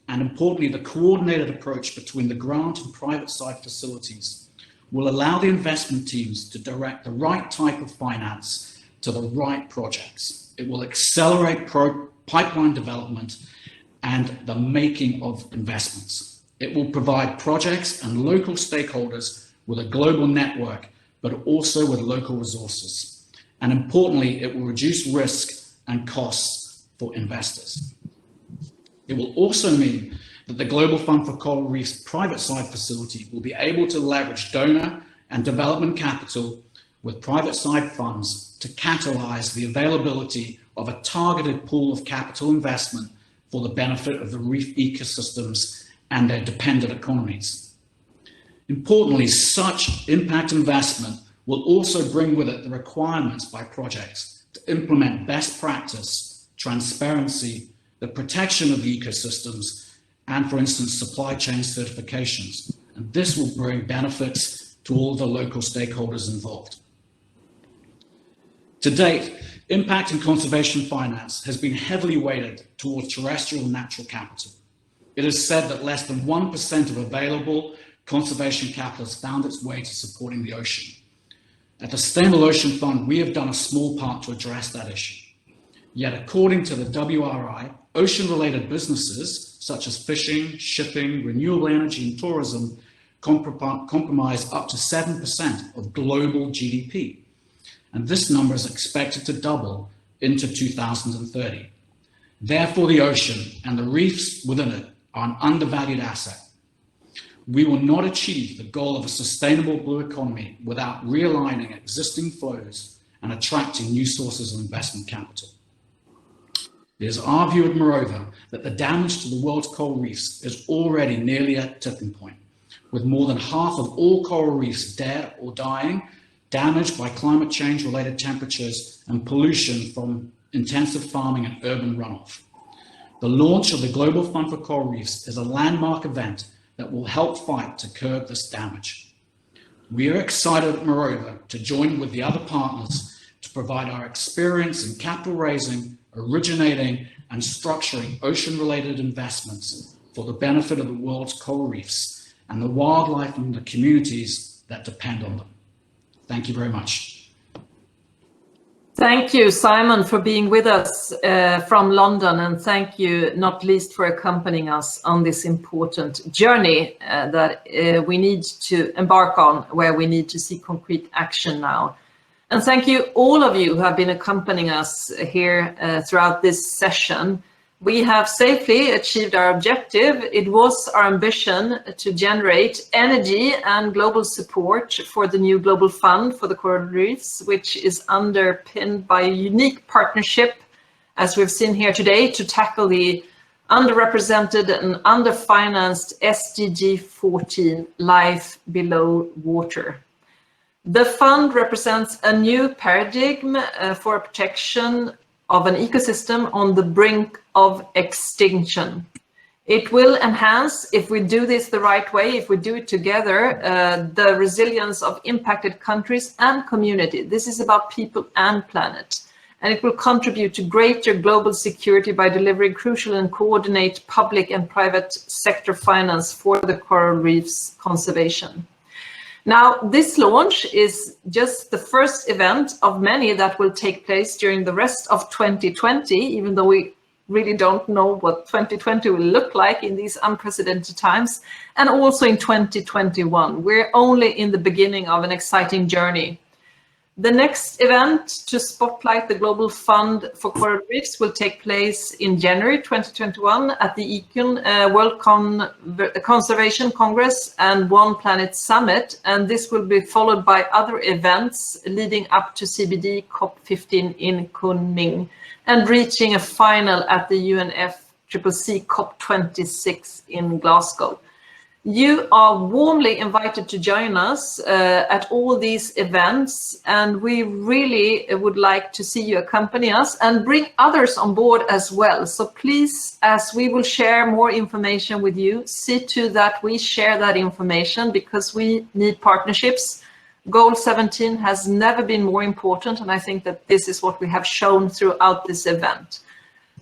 U: and importantly, the coordinated approach between the grant and private side facilities will allow the investment teams to direct the right type of finance to the right projects. It will accelerate pipeline development and the making of investments. It will provide projects and local stakeholders with a global network, but also with local resources. And importantly, it will reduce risk and costs for investors. It will also mean that the Global Fund for Coral Reefs private side facility will be able to leverage donor and development capital with private side funds to catalyze the availability of a targeted pool of capital investment for the benefit of the reef ecosystems and their dependent economies. Importantly, such impact investment will also bring with it the requirements by projects to implement best practice, transparency, the protection of the ecosystems, and, for instance, supply chain certifications. And this will bring benefits to all the local stakeholders involved. To date, impact and conservation finance has been heavily weighted towards terrestrial natural capital. It is said that less than 1% of available conservation capital has found its way to supporting the ocean. At the Sustainable Ocean Fund, we have done a small part to address that issue. Yet, according to the WRI, ocean-related businesses such as fishing, shipping, renewable energy, and tourism comprise up to 7% of global GDP. And this number is expected to double into 2030. Therefore, the ocean and the reefs within it are an undervalued asset. We will not achieve the goal of a sustainable blue economy without realigning existing flows and attracting new sources of investment capital. It is our view at Moreover that the damage to the world's coral reefs is already nearly at a tipping point, with more than half of all coral reefs dead or dying, damaged by climate change related temperatures and pollution from intensive farming and urban runoff. The launch of the Global Fund for Coral Reefs is a landmark event that will help fight to curb this damage. We are excited, moreover, to join with the other partners to provide our experience in capital raising, originating, and structuring ocean-related investments for the benefit of the world's coral reefs and the wildlife and the communities that depend on them. Thank you very much.
A: Thank you, Simon, for being with us from London, and thank you not least for accompanying us on this important journey that we need to embark on, where we need to see concrete action now. And thank you all of you who have been accompanying us here throughout this session. We have safely achieved our objective. It was our ambition to generate energy and global support for the new Global Fund for the Coral Reefs, which is underpinned by a unique partnership, as we've seen here today, to tackle the underrepresented and underfinanced SDG 14, life below water. The fund represents a new paradigm for protection of an ecosystem on the brink of extinction. It will enhance, if we do this the right way, if we do it together, the resilience of impacted countries and community. This is about people and planet. And it will contribute to greater global security by delivering crucial and coordinate public and private sector finance for the coral reefs conservation. Now, this launch is just the first event of many that will take place during the rest of 2020, even though we really don't know what 2020 will look like in these unprecedented times, and also in 2021. We're only in the beginning of an exciting journey. The next event to spotlight the Global Fund for Coral Reefs will take place in January 2021 at the ICUN World Conservation Congress and One Planet Summit, and this will be followed by other events leading up to CBD COP15 in Kunming and reaching a final at the UNFCCC COP26 in Glasgow. You are warmly invited to join us at all these events, and we really would like to see you accompany us and bring others on board as well. So please, as we will share more information with you, see to that we share that information, because we need partnerships. Goal 17 has never been more important, and I think that this is what we have shown throughout this event.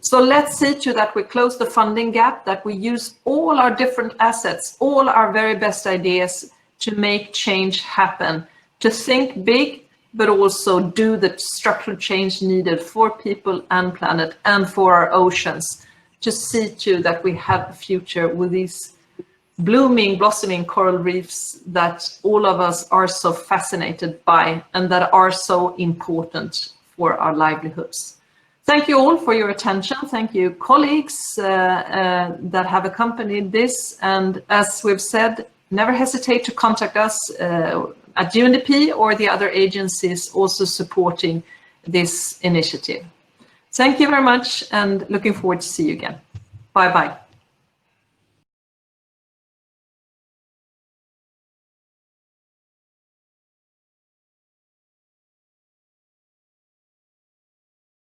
A: So let's see to that we close the funding gap, that we use all our different assets, all our very best ideas to make change happen, to think big, but also do the structural change needed for people and planet and for our oceans, to see to that we have a future with these blooming, blossoming coral reefs that all of us are so fascinated by and that are so important for our livelihoods. Thank you all for your attention. Thank you, colleagues that have accompanied this. And as we've said, never hesitate to contact us at UNDP or the other agencies also supporting this initiative. Thank you very much, and looking forward to see you again. Bye-bye.